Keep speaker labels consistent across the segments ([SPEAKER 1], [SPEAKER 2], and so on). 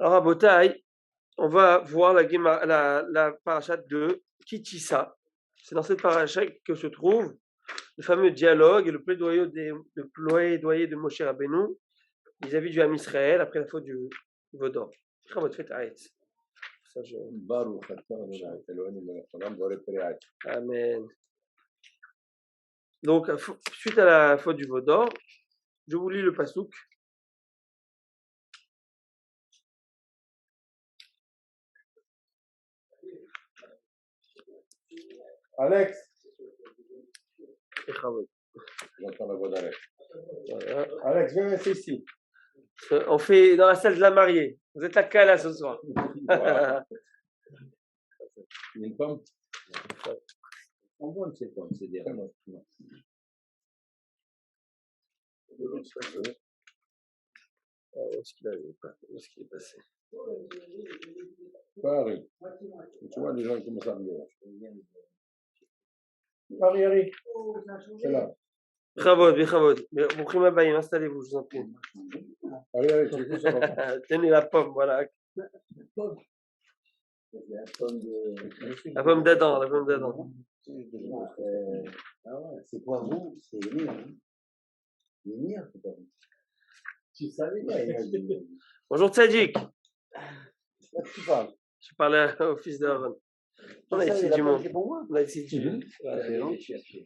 [SPEAKER 1] Alors à Botaï, on va voir la parashat de Kitissa. C'est dans cette parashat que se trouve le fameux dialogue et le plaidoyer de Moshe Rabbeinu vis-à-vis du Ham Israël après la faute du Vaudor. Amen. Donc, suite à la faute du Vaudor, je vous lis le pasouk.
[SPEAKER 2] Alex,
[SPEAKER 3] J'entends la voix d'Alex.
[SPEAKER 1] Voilà.
[SPEAKER 2] Alex, viens rester ici.
[SPEAKER 1] On fait dans la salle de la mariée. Vous êtes la Kala ce soir.
[SPEAKER 3] Une pomme. On voit ces pommes, c'est des rameaux.
[SPEAKER 1] Où est-ce qu'il est passé?
[SPEAKER 3] Paris. Tu vois, les gens commencent à me dire.
[SPEAKER 2] Paris, Harry.
[SPEAKER 3] C'est là.
[SPEAKER 1] Bichavod. Brouchim Abayim, installez-vous, je vous en prie.
[SPEAKER 3] Allez, tu veux ça?
[SPEAKER 1] Tenez la pomme, voilà. La pomme d'Adam, la pomme d'Adam.
[SPEAKER 3] Ah ouais, c'est pas vous, c'est Émir. Émir, c'est pas vous. Tu savais pas,
[SPEAKER 1] Bonjour Tzadik.
[SPEAKER 3] Tu parles.
[SPEAKER 1] Je parlais au fils de Aaron. On a ici du monde. On a ici du monde.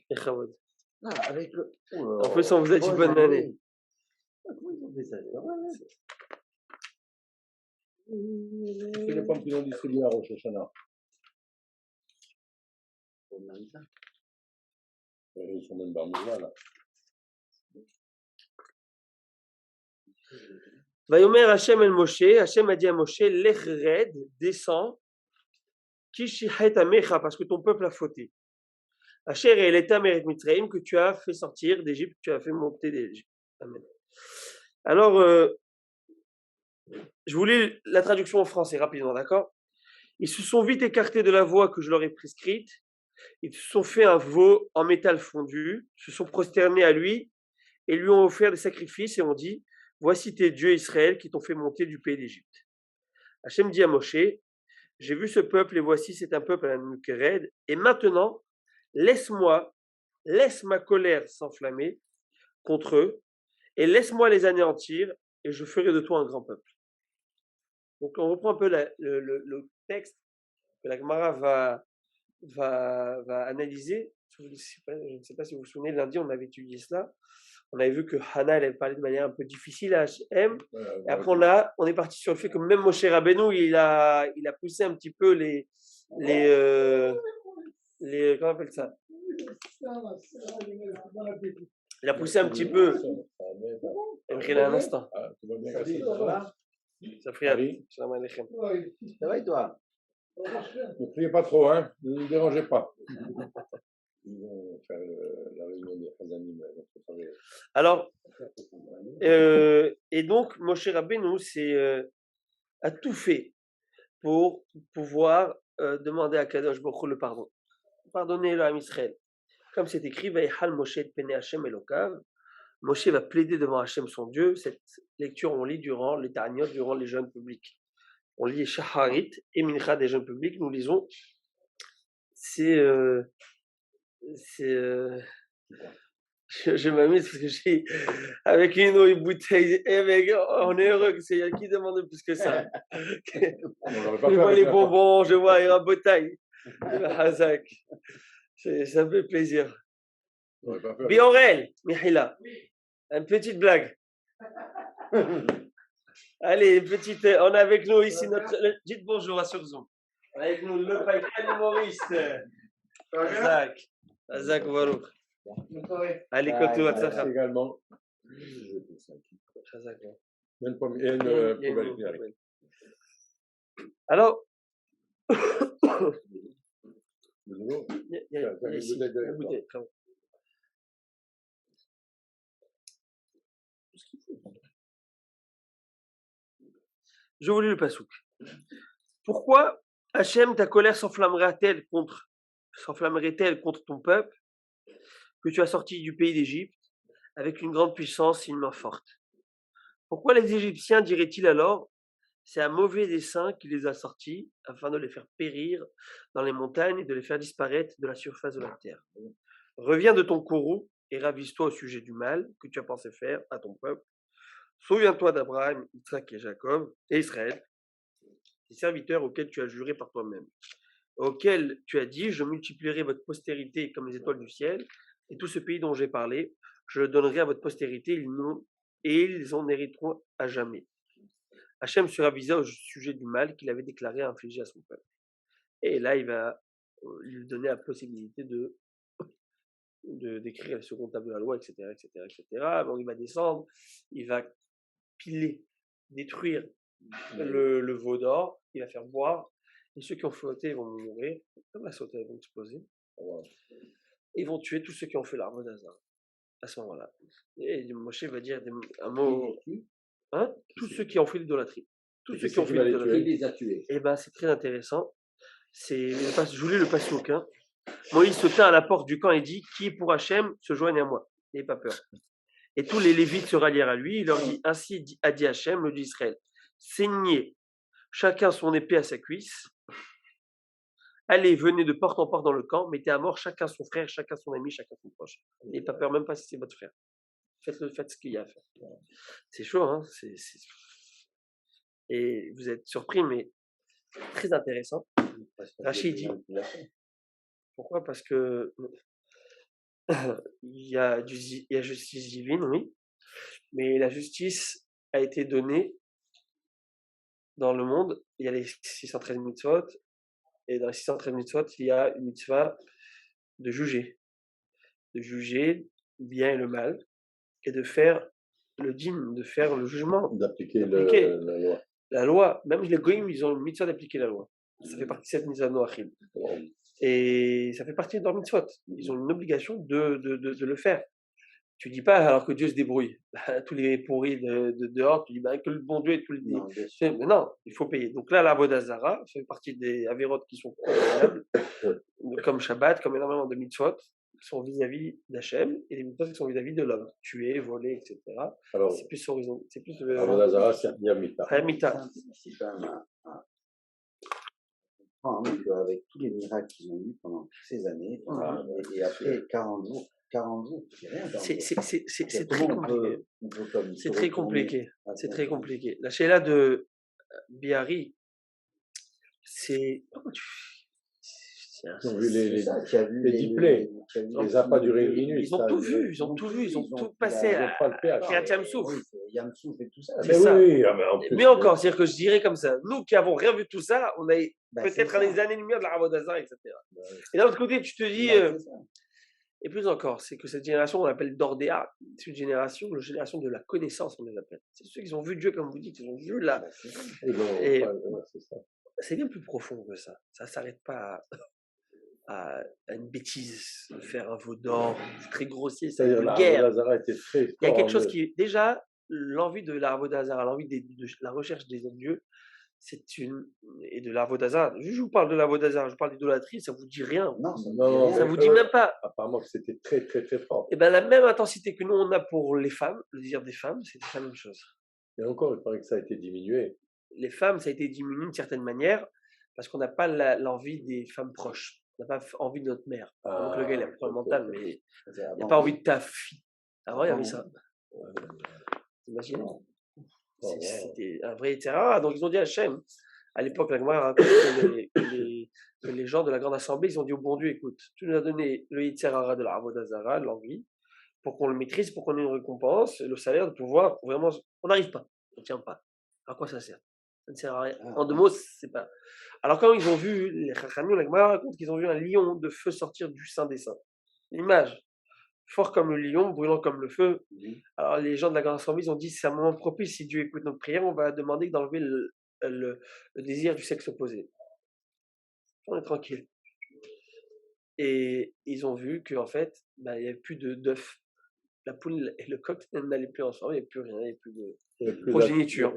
[SPEAKER 1] Bichavod.
[SPEAKER 3] Avec le.
[SPEAKER 1] En plus, on vous a dit bonne année.
[SPEAKER 3] Comment ils ont fait ça? C'est les pommes qu'ils ont distribuées à Rosh Hashanah. Ils sont même barmouza là.
[SPEAKER 1] Vayomer Hashem el Moshe, Hashem a dit à Moshe, Lech red, descends, Kishichet amecha, parce que ton peuple a fauté. Asher el etam eret Mitzrayim, que tu as fait sortir d'Égypte, que tu as fait monter d'Égypte. Amen. Alors, je vous lis la traduction en français rapidement, d'accord? Ils se sont vite écartés de la voie que je leur ai prescrite. Ils se sont fait un veau en métal fondu, se sont prosternés à lui et lui ont offert des sacrifices et ont dit, voici tes dieux Israël qui t'ont fait monter du pays d'Égypte. Hachem dit à Moshe, j'ai vu ce peuple et voici c'est un peuple à la nuque raide et maintenant laisse ma colère s'enflammer contre eux et laisse-moi les anéantir et je ferai de toi un grand peuple. Donc on reprend un peu le texte que la Gemara va analyser. Je ne sais pas si vous vous souvenez, lundi on avait étudié cela. On avait vu que Hannah elle avait parlé de manière un peu difficile à H.M. Et après on est parti sur le fait que même Moshe Rabbeinu il a poussé un petit peu les comment on appelle ça? Il a poussé un petit peu. Il a un instant. Ça fait
[SPEAKER 3] Ça va et toi? Ne criez pas trop, hein? Ne nous dérangez pas. Ils vont faire la réunion des Chazanim.
[SPEAKER 1] Alors, et donc, Moshe Rabbeinu a tout fait pour pouvoir demander à Kadosh Baruch Hu le pardon. Pardonnez le Ham Israël. Comme c'est écrit, Vayhal Moshe pene Hashem Elokav. Moshe va plaider devant Hashem son Dieu. Cette lecture, on lit durant les Ta'aniot, durant les jeûnes publics. On lit Shacharit et Mincha des jeûnes publics. Nous lisons. Je m'amuse parce que j'ai avec une bouteille. On est heureux que c'est qui demande plus que ça. Je vois les bonbons, je vois la bouteille. Hazak. Ça me fait plaisir. Biorel, Mihila. Une petite blague. Allez, une petite. On a avec nous ici dites bonjour à sur Zoom. Avec nous le païen humoriste. Hazak. Hazak Baruch. Allez, Kotou, Atzacham.
[SPEAKER 3] Également. Une poubelle.
[SPEAKER 1] Alors, je vous lis le pasouk. Pourquoi Hachem, ta colère s'enflammerait-elle contre ton peuple que tu as sorti du pays d'Égypte avec une grande puissance et une main forte? Pourquoi les Égyptiens diraient-ils alors, C'est un mauvais dessein qui les a sortis afin de les faire périr dans les montagnes et de les faire disparaître de la surface de la terre. Reviens de ton courroux et ravise-toi au sujet du mal que tu as pensé faire à ton peuple. Souviens-toi d'Abraham, Isaac et Jacob et Israël, tes serviteurs auxquels tu as juré par toi-même, auxquels tu as dit, je multiplierai votre postérité comme les étoiles du ciel, et tout ce pays dont j'ai parlé, je le donnerai à votre postérité, et ils en hériteront à jamais. Hachem se ravisa au sujet du mal qu'il avait déclaré infliger à son peuple. Et là, il va lui donner la possibilité d'écrire le second tableau de la loi, etc., etc., etc. Bon, il va descendre, il va piler, détruire le veau d'or, il va faire boire, et ceux qui ont flotté vont mourir, comme la sauter, ils vont exploser. Ils vont tuer tous ceux qui ont fait l'arbre d'Azar à ce moment-là. Et Moshe va dire un mot. Hein, tous ceux qui ont fait l'idolâtrie. Tous ceux qui ont fait l'idolâtrie.
[SPEAKER 4] Il les a tués.
[SPEAKER 1] Et ben, c'est très intéressant. Je voulais le passer au camp. Moïse se tint à la porte du camp et dit, qui est pour Hachem se joigne à moi. N'ayez pas peur. Et tous les Lévites se rallièrent à lui. Il leur dit, ainsi a dit Hachem, le Dieu d'Israël, saignez chacun son épée à sa cuisse. Allez, venez de porte en porte dans le camp, mettez à mort chacun son frère, chacun son ami, chacun son proche. N'ayez pas peur, même pas si c'est votre frère. Faites ce qu'il y a à faire. C'est chaud, hein. Et vous êtes surpris, mais très intéressant. Rachid dit, pourquoi? Parce que il y a justice divine, oui, mais la justice a été donnée dans le monde. Il y a les 613 mitzvot, et dans les 613 mitzvot, il y a une mitzvah de juger le bien et le mal, et de faire le dîme, de faire le jugement,
[SPEAKER 3] d'appliquer la loi.
[SPEAKER 1] La loi, même les goïms, ils ont une mitzvah d'appliquer la loi. Ça fait partie de cette mitzvah Noachim. Et ça fait partie de leur mitzvot. Ils ont une obligation de le faire. Tu dis pas alors que Dieu se débrouille. Tous les pourris de dehors, tu dis que le bon Dieu et tous les. Non, il faut payer. Donc là, la Avodah Zara fait partie des avérotes qui sont condamnables, comme Shabbat, comme énormément de mitzvot, qui sont vis-à-vis d'Hachem, et les mitzvot qui sont vis-à-vis de l'homme. Tuer, voler, etc.
[SPEAKER 3] Alors,
[SPEAKER 1] c'est plus horizon. C'est plus.
[SPEAKER 3] Avodah Zara, c'est Yamita.
[SPEAKER 4] C'est quand même avec tous les miracles qu'ils ont eu pendant toutes ces années, et après 40 jours, c'est rien.
[SPEAKER 1] C'est très compliqué. C'est très compliqué. C'est très compliqué. La Sheila de Bihari, c'est.
[SPEAKER 3] Ils ont vu les diplés. Les a pas duré une minute.
[SPEAKER 1] Ils ont tout vu, ils ont tout passé à Yamsouf.
[SPEAKER 4] Yamsouf et tout ça.
[SPEAKER 3] Mais oui,
[SPEAKER 1] mais encore, c'est-à-dire que je dirais comme ça, nous qui avons rien vu tout ça, on a peut-être des années-lumière de la Avodah Zara, etc. Et d'un autre côté, tu te dis, et plus encore, c'est que cette génération, on l'appelle Dordéa, c'est une génération de la connaissance, on les appelle. C'est ceux qui ont vu Dieu, comme vous dites, ils ont vu là. Et c'est bien plus profond que ça. Ça ne s'arrête pas à une bêtise, faire un veau d'or, très grossier, c'est une guerre. Il y a quelque chose qui, déjà, l'envie de la Avodah Zara, l'envie de la recherche des autres dieux, et de la Avodah Zara. Je vous parle de la Avodah Zara, je parle d'idolâtrie, ça vous dit rien.
[SPEAKER 3] Non,
[SPEAKER 1] ça vous dit même pas.
[SPEAKER 3] Apparemment que c'était très, très, très fort.
[SPEAKER 1] Et bien, la même intensité que nous, on a pour les femmes, le désir des femmes, c'est la même chose.
[SPEAKER 3] Et encore, il paraît que ça a été diminué.
[SPEAKER 1] Les femmes, ça a été diminué d'une certaine manière, parce qu'on n'a pas l'envie des femmes proches. On n'a pas envie de notre mère. Donc le gars, il a un problème mental, mais il n'a pas envie de ta fille. Avant, il y avait ça. T'imagines? C'était un vrai etc. Donc ils ont dit à Hachem, à l'époque, la Gemara raconte que les gens de la grande assemblée, ils ont dit au bon Dieu, écoute, tu nous as donné le Yitzhara de la Avodah Zara, l'envie, pour qu'on le maîtrise, pour qu'on ait une récompense, le salaire de pouvoir vraiment. On n'arrive pas, on ne tient pas. À quoi ça sert? Ça ne sert à rien. En deux mots, c'est pas. Alors quand ils ont vu, les Chachamim, la Gemara raconte qu'ils ont vu un lion de feu sortir du sein des saints. L'image. Fort comme le lion, brûlant comme le feu. Alors les gens de la grande assemblée, ils ont dit, c'est un moment propice, si Dieu écoute notre prière, on va demander d'enlever le désir du sexe opposé. On est tranquille. Et ils ont vu qu'en fait, il n'y avait plus d'œufs. La poule et le coq n'allaient plus ensemble, il n'y avait plus rien, il n'y avait plus de progéniture.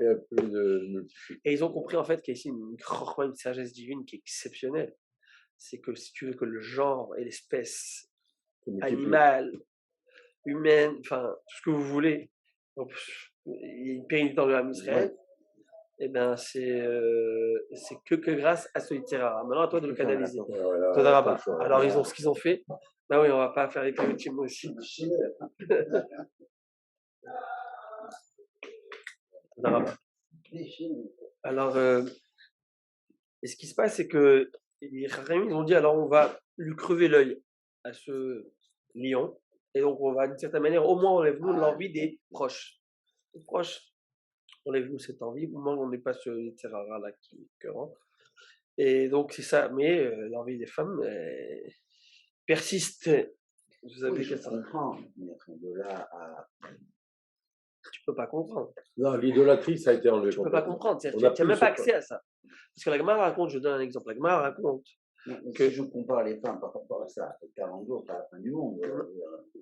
[SPEAKER 1] Et ils ont compris en fait qu'il y a ici une sagesse divine qui est exceptionnelle. C'est que si tu veux que le genre et l'espèce animale, humaine, enfin tout ce que vous voulez, donc, il y a une pérennité dans le Ham Israël, eh bien, c'est que grâce à ce Yitzhara. Maintenant, à toi de le canaliser.
[SPEAKER 3] Ouais, là,
[SPEAKER 1] Toda
[SPEAKER 3] pas
[SPEAKER 1] Rabba.
[SPEAKER 3] le choix.
[SPEAKER 1] Alors, ils ont ce qu'ils ont fait. Bah oui, on va pas faire les Kavitim aussi. Toda Rabba. Alors, et ce qui se passe, c'est que les Chachamim, ils ont dit, alors on va lui crever l'œil à ce lion. Et donc, on va, d'une certaine manière, au moins enlève-nous l'envie des proches. Les proches, enlève-nous cette envie, au moins on n'est pas ce Yitzhara là qui est écœurant. Et donc, c'est ça. Mais l'envie des femmes persiste. Vous avez
[SPEAKER 4] Oui, je
[SPEAKER 1] que ça.
[SPEAKER 4] comprends, mais de là à...
[SPEAKER 1] Tu peux pas comprendre.
[SPEAKER 3] Non, l'idolâtrie, ça a été enlevé
[SPEAKER 1] Tu peux pas
[SPEAKER 3] complètement.
[SPEAKER 1] comprendre.
[SPEAKER 3] On
[SPEAKER 1] Tu
[SPEAKER 3] a
[SPEAKER 1] n'as
[SPEAKER 3] plus
[SPEAKER 1] même
[SPEAKER 3] ce
[SPEAKER 1] pas
[SPEAKER 3] point.
[SPEAKER 1] accès à ça. Parce que la Gemara raconte, je donne un exemple, la Gemara raconte.
[SPEAKER 4] Non, mais
[SPEAKER 1] Que-
[SPEAKER 4] si je compare les femmes par rapport à ça, 40 jours, pas la fin du monde.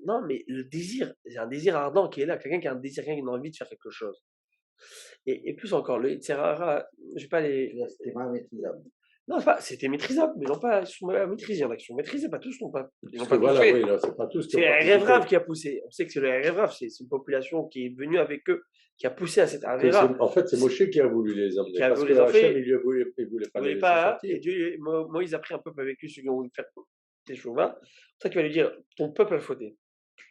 [SPEAKER 1] Non, mais le désir, c'est un désir ardent qui est là. Quelqu'un qui a un désir, quelqu'un qui a envie de faire quelque chose. Et plus encore, le Yitzhara, je vais pas les.
[SPEAKER 4] C'était pas maîtrisable.
[SPEAKER 1] Non, c'est pas, c'était maîtrisable, mais non pas, ils sont maîtrisés. Il y en a qui sont maîtrisés, pas tous n'ont pas. Ils n'ont
[SPEAKER 3] Parce
[SPEAKER 1] pas
[SPEAKER 3] que
[SPEAKER 1] tous
[SPEAKER 3] voilà,
[SPEAKER 1] fait.
[SPEAKER 3] oui, là, c'est pas tous qui
[SPEAKER 1] C'est
[SPEAKER 3] ont
[SPEAKER 1] le
[SPEAKER 3] participé.
[SPEAKER 1] Rêve qui a poussé. On sait que c'est le Rêve, c'est une population qui est venue avec eux, qui a poussé à cette
[SPEAKER 3] Que
[SPEAKER 1] Avera.
[SPEAKER 3] En fait, c'est Moshe qui a voulu les emmener.
[SPEAKER 1] Qui a
[SPEAKER 3] Parce
[SPEAKER 1] voulu
[SPEAKER 3] que
[SPEAKER 1] les
[SPEAKER 3] Hachem,
[SPEAKER 1] emmener.
[SPEAKER 3] il voulait pas
[SPEAKER 1] Il
[SPEAKER 3] les
[SPEAKER 1] voulait
[SPEAKER 3] laisser
[SPEAKER 1] pas,
[SPEAKER 3] sortir.
[SPEAKER 1] et Dieu, Moïse a pris un peuple avec lui, ceux qui ont voulu faire des chouva. C'est pour ça qu'il va lui dire, ton peuple a fauté.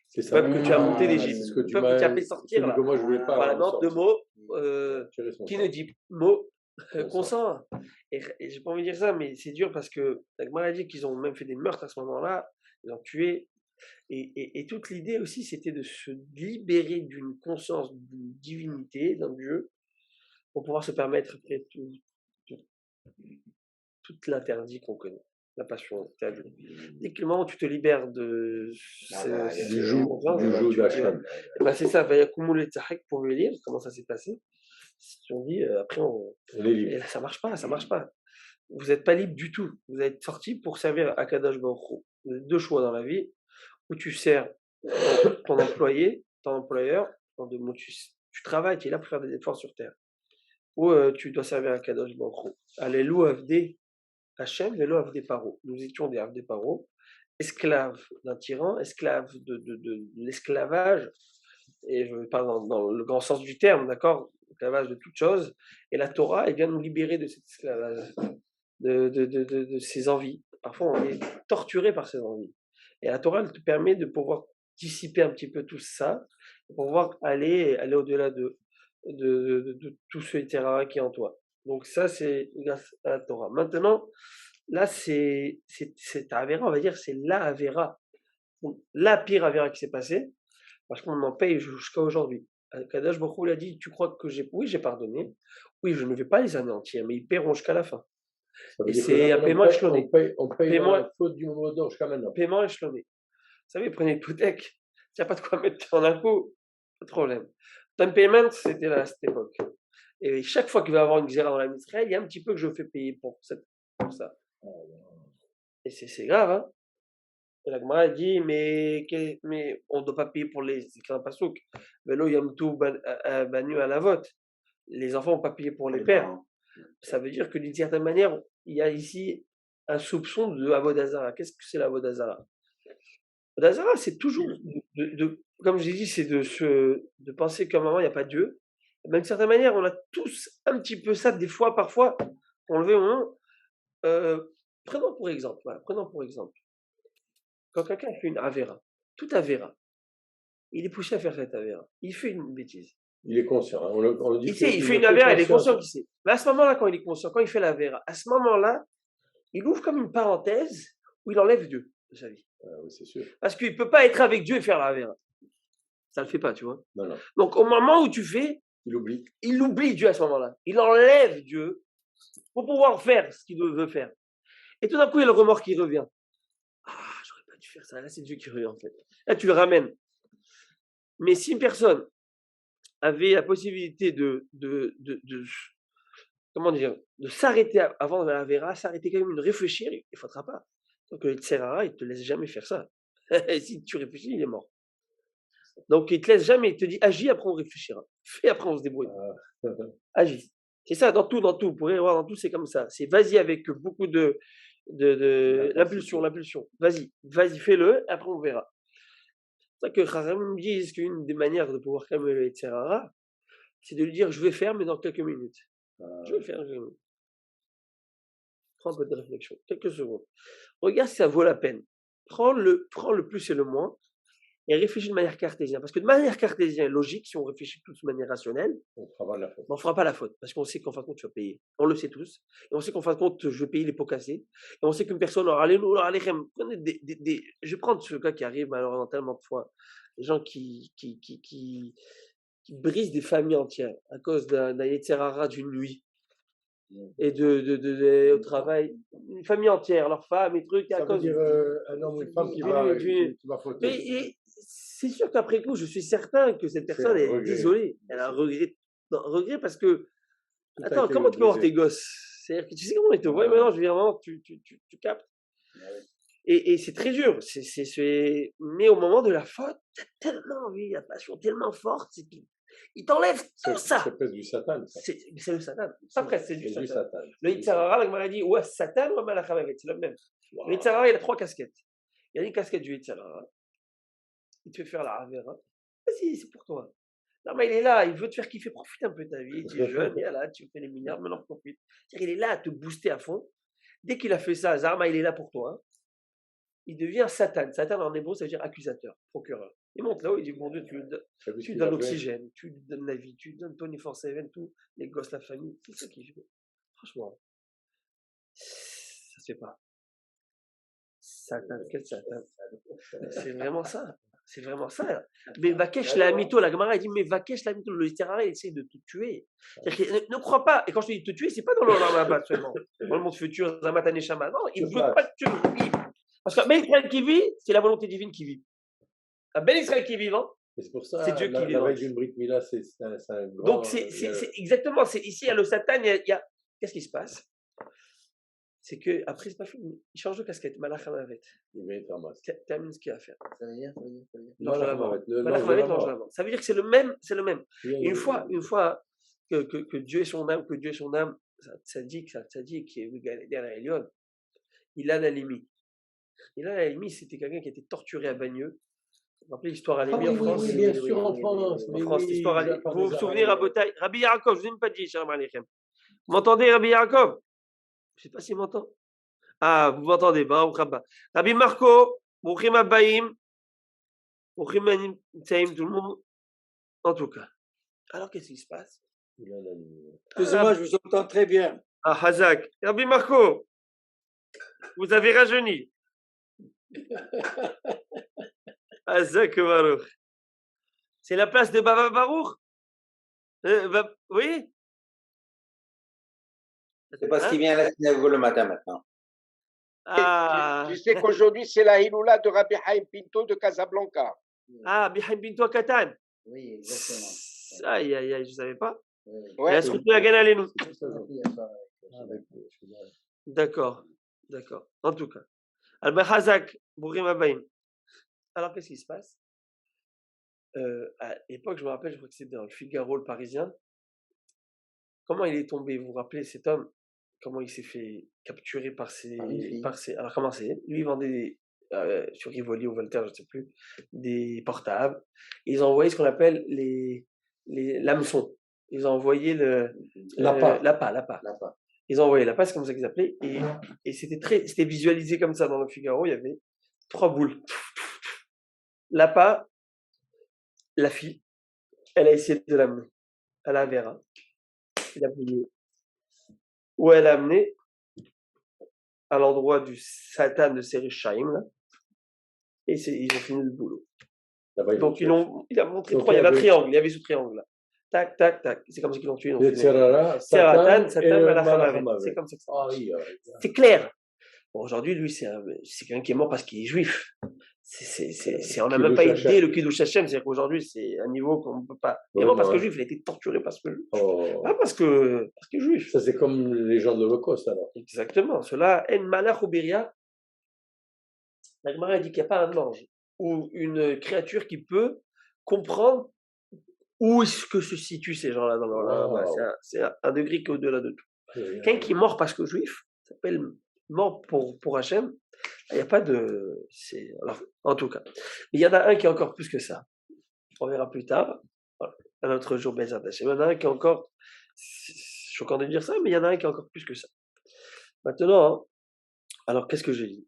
[SPEAKER 3] C'est
[SPEAKER 1] Le
[SPEAKER 3] ça.
[SPEAKER 1] peuple que tu as monté d'Égypte,
[SPEAKER 3] C'est ce que
[SPEAKER 1] le
[SPEAKER 3] tu
[SPEAKER 1] peuple que tu as
[SPEAKER 3] m'as
[SPEAKER 1] fait sortir là.
[SPEAKER 3] que moi, je voulais pas.
[SPEAKER 1] Voilà, non, deux mots,
[SPEAKER 3] Tu es responsable.
[SPEAKER 1] qui ne dit mot
[SPEAKER 3] Consent.
[SPEAKER 1] consent. Et j'ai pas envie de dire ça, mais c'est dur parce que la Gemara a dit qu'ils ont même fait des meurtres à ce moment-là, ils ont tué. Et toute l'idée aussi, c'était de se libérer d'une conscience d'une divinité, d'un Dieu, pour pouvoir se permettre après tout l'interdit qu'on connaît. La passion interdite. Dès que le moment où tu te libères de
[SPEAKER 3] Du joug d'Hachem.
[SPEAKER 1] ben c'est ça, Vayakumul Tzahek pour le lire, comment ça s'est passé. Si on dit, après on.
[SPEAKER 3] On est libre.
[SPEAKER 1] Et ça marche pas, ça marche pas. Vous n'êtes pas libre du tout. Vous êtes sorti pour servir Akadosh Baruch Hu. Vous avez deux choix dans la vie, où tu sers ton employé, ton employeur, en deux mots, tu travailles, tu es là pour faire des efforts sur terre. Ou tu dois servir Akadosh Baruch Hu. Allélu Avdé Hachem, Velo Avdé Paro. Nous étions des Avdé Paro, esclaves d'un tyran, esclaves de l'esclavage, et je parle dans le grand sens du terme, d'accord, l'esclavage de toute chose, et la Torah, elle vient nous libérer de cet esclavage, de ses envies. Parfois, on est torturé par ses envies. Et la Torah, elle te permet de pouvoir dissiper un petit peu tout ça, pour pouvoir aller au-delà de tout ce terrain qui est en toi. Donc ça, c'est grâce à la Torah. Maintenant, là, c'est Avera, on va dire, c'est la Avera. La pire Avera qui s'est passée, parce qu'on en paye jusqu'à aujourd'hui. Kadosh Baruch Hu l'a dit, tu crois que oui, j'ai pardonné, oui, je ne vais pas les anéantir, mais ils paieront jusqu'à la fin.
[SPEAKER 3] Ça veut
[SPEAKER 1] Et
[SPEAKER 3] dire que
[SPEAKER 1] c'est
[SPEAKER 3] là,
[SPEAKER 1] un paiement échelonné.
[SPEAKER 3] On paye
[SPEAKER 1] Paiement-
[SPEAKER 3] la faute du moment d'or jusqu'à maintenant.
[SPEAKER 1] Paiement échelonné. Vous savez, prenez une hypothèque, il n'y a pas de quoi mettre en impôt, pas de problème. Down payment, c'était là à cette époque. Et chaque fois qu'il va y avoir une xéra dans la Israël, il y a un petit peu que je fais payer pour ça. Et c'est grave, hein. Et la Gemara dit, mais on ne doit pas payer pour les écrits d'un pasouk. Velo yamtu banu à la vote. Les enfants n'ont pas payé pour les pères. Ça veut dire que d'une certaine manière, il y a ici un soupçon de Avodazara. Qu'est-ce que c'est l'Avodazara? Avodazara, c'est toujours, comme j'ai dit, c'est de penser qu'à un moment, il n'y a pas Dieu. Mais d'une certaine manière, on a tous un petit peu ça, des fois, parfois, on le veut au moment. Prenons pour exemple, quand quelqu'un fait une Avera, toute Avera, il est poussé à faire cette Avera, il fait une bêtise.
[SPEAKER 3] Il est conscient. Hein. On le dit
[SPEAKER 1] Il sait, il fait une Avera, il est conscient qu'il sait. Mais à ce moment-là, quand il est conscient, quand il fait l'Avera, à ce moment-là, il ouvre comme une parenthèse où il enlève Dieu de sa vie.
[SPEAKER 3] Ah, oui, c'est sûr.
[SPEAKER 1] Parce qu'il ne peut pas être avec Dieu et faire l'Avera. Ça ne le fait pas, tu vois.
[SPEAKER 3] Non, non.
[SPEAKER 1] Donc au moment où tu fais,
[SPEAKER 3] Il oublie.
[SPEAKER 1] il oublie Dieu à ce moment-là. Il enlève Dieu pour pouvoir faire ce qu'il veut faire. Et tout d'un coup, il y a le remords qui revient. Ah, j'aurais pas dû faire ça. Là, c'est Dieu qui revient en fait. Là, tu le ramènes. Mais si une personne avait la possibilité comment dire, de s'arrêter avant la Vera, s'arrêter quand même, de réfléchir, il ne faudra pas. Donc le Tserara, il ne te laisse jamais faire ça. Et si tu réfléchis, il est mort. Donc il ne te laisse jamais, il te dit agis, après on réfléchira. Fais, après on se débrouille. Agis. C'est ça, dans tout. Vous pourrez voir, dans tout, c'est comme ça. C'est vas-y avec beaucoup de l'impulsion. Vas-y, fais-le, après on verra. C'est ça que Chazam me dit qu'une des manières de pouvoir calmer le Tserara, c'est de lui dire je vais faire, mais dans quelques minutes. Je vais le faire. Prends un peu de réflexion. Quelques secondes. Regarde si ça vaut la peine. Prends le plus et le moins et réfléchis de manière cartésienne. Parce que de manière cartésienne, logique, si on réfléchit tous de manière rationnelle,
[SPEAKER 3] On fera pas la faute.
[SPEAKER 1] on ne fera pas la faute. Parce qu'on sait qu'en fin de compte, tu vas payer. On le sait tous. Et on sait qu'en fin de compte, je vais payer les pots cassés. Et on sait qu'une personne aura les loups, je vais prendre ce cas qui arrive malheureusement tellement de fois. Les gens qui brisent des familles entières à cause d'un yetzer hara d'une nuit. Et au travail, une famille entière, leur femme et trucs.
[SPEAKER 2] Ça
[SPEAKER 1] à
[SPEAKER 2] veut
[SPEAKER 1] cause
[SPEAKER 2] dire un homme ou une femme qui va fauter.
[SPEAKER 1] Mais c'est sûr qu'après coup, je suis certain que cette personne
[SPEAKER 3] un
[SPEAKER 1] est
[SPEAKER 3] regret.
[SPEAKER 1] désolée. Elle a un regret. Non, un regret parce que.
[SPEAKER 3] Tout a
[SPEAKER 1] Attends,
[SPEAKER 3] été
[SPEAKER 1] comment tu peux voir
[SPEAKER 3] brisé.
[SPEAKER 1] tes gosses? C'est-à-dire que tu sais comment ils te voient maintenant, je veux dire, vraiment, tu captes. Et c'est très dur. Mais au moment de la faute, tu as tellement envie, la passion tellement forte, c'est qu'il t'enlève tout ça.
[SPEAKER 3] C'est presque du Satan. Ça.
[SPEAKER 1] C'est le Satan. Pas presque, c'est du
[SPEAKER 3] C'est du
[SPEAKER 1] Satan.
[SPEAKER 3] Satan.
[SPEAKER 1] Le Yetzer hara, la Gemara dit, ouais, Satan ou Malach HaMavet, c'est le même. Le Yetzer hara, il a 3 casquettes. Il y a une casquette du Yetzer hara. Il te fait faire la Avera. Vas-y, c'est pour toi. Non, mais il est là, il veut te faire kiffer, profite un peu de ta vie. Tu es jeune, et là, tu fais les milliards, maintenant profite. C'est-à-dire, il est là à te booster à fond. Dès qu'il a fait ça, Zarma, il est là pour toi. Hein. Il devient Satan. Satan en hébreu, ça veut dire accusateur, procureur. Il monte là-haut, il dit, mon Dieu, tu lui donnes l'oxygène, tu lui donnes la vie, tu lui donnes Tony Forseven, tout, les gosses, la famille. C'est ça qu'il fait. Franchement, ça se fait pas. Satan, quel Satan. C'est vraiment ça. C'est vraiment ça. Mais Vakesh la mytho, la Gemara dit, mais Vakesh la mytho, le littéraire, il essaie de te tuer. Ne crois pas, et quand je te dis te tuer, c'est pas dans le Rambam seulement. Dans le monde futur, Zamat Neshama. Non, il ne veut pas te tuer. Parce que Ben Israël qui vit, c'est la volonté divine qui vit. Un Ben Israël qui est vivant,
[SPEAKER 3] c'est pour ça,
[SPEAKER 1] c'est Dieu qui vit.
[SPEAKER 3] La veille d'une Brit Mila, c'est un grand.
[SPEAKER 1] Donc, c'est exactement, ici, il y a le Satan, qu'est-ce qui se passe? C'est que après c'est pas fini. Il change de casquette. Malach HaMavet.
[SPEAKER 3] Il va être ramassé.
[SPEAKER 1] Termine ce qu'il a à faire.
[SPEAKER 4] Ça veut dire.
[SPEAKER 1] L'ange de la mort. Ça veut dire que c'est le même. Une fois que Dieu est son âme, ça dit qu'il est Elion, il a la limite. C'était quelqu'un qui a été torturé à Bagneux. Vous vous rappelez l'histoire à Lémi en France?
[SPEAKER 2] Oui, bien sûr, en France.
[SPEAKER 1] En France, l'histoire à Lémi. Vous vous souvenez, Rabbi Yaakov, je ne vous ai même pas dit, Shalom Aleichem. Vous m'entendez, Rabbi Yaakov? Je ne sais pas s'il m'entend. Ah, vous m'entendez, Rabbi Marco, Brouchim Abbaim, Brouchim Tsaïm, tout le monde. En tout cas. Alors, qu'est-ce qui se passe?
[SPEAKER 5] Excusez-moi, je vous entends très bien.
[SPEAKER 1] Ah, Hazak. Rabbi Marco, vous avez rajeuni. Hazak Baruch. C'est la place de Baba Baruch? Oui?
[SPEAKER 6] C'est parce qu'il vient à la synagogue le matin maintenant.
[SPEAKER 1] Ah,
[SPEAKER 5] Tu sais qu'aujourd'hui, c'est la Hiloula de Rabbi Haim Pinto de Casablanca.
[SPEAKER 1] ah, Bihaim Bintou à Katan.
[SPEAKER 4] Oui, exactement.
[SPEAKER 1] Aïe, aïe, aïe, je ne savais pas.
[SPEAKER 4] Oui.
[SPEAKER 5] Ouais.
[SPEAKER 1] Il a soutenu la Gana nous.
[SPEAKER 2] Ah,
[SPEAKER 1] D'accord. En tout cas. Al-Bahazak, Bourim Abaïm. Alors, qu'est-ce qui se passe? À l'époque, je me rappelle, je crois que c'était dans le Figaro, le Parisien. Comment il est tombé? Vous vous rappelez cet homme? Comment il s'est fait capturer par ses. Alors, comment c'est? Lui, il vendait sur Rivoli ou Voltaire, je ne sais plus, des portables. Ils ont envoyé ce qu'on appelle l'hameçon. Ils ont envoyé l'appât. Ils ont envoyé l'appât, c'est comme ça qu'ils appelaient. Et c'était visualisé comme ça dans le Figaro. Il y avait 3 boules. L'appât, la fille, elle a essayé de l'amener à la Vera. Il a voulu. Où elle a amené à l'endroit du Satan de Serishaim, là. Et ils ont fini le boulot. Donc il a montré 3, il y avait un triangle, il y avait ce triangle là. Tac, tac, tac. C'est comme ça qu'ils l'ont tué. Satan, c'est comme ça que ça. C'est clair. Bon, aujourd'hui, lui, c'est quelqu'un qui est mort parce qu'il est juif. On n'a même pas idée le Kiddush Hashem. C'est-à-dire qu'aujourd'hui, c'est un niveau qu'on ne peut pas. Il est mort parce que juif, il a été torturé parce que juif. Pas parce que juif.
[SPEAKER 3] Ça, c'est comme les gens de l'Holocauste, alors.
[SPEAKER 1] Exactement. Cela, En Malach ou Beria. La Gemara dit qu'il n'y a pas un ange ou une créature qui peut comprendre où est-ce que se situent ces gens-là dans leur C'est un degré qui est au-delà de tout. Quelqu'un qui est mort parce que juif, ça s'appelle mort pour Hachem. Il n'y a pas de. Alors, en tout cas. Il y en a un qui est encore plus que ça. On verra plus tard. Un autre jour, Bezat Hachem. Il y en a un qui est encore. choquant de dire ça, mais il y en a un qui est encore plus que ça. Maintenant, hein, alors qu'est-ce que j'ai dit?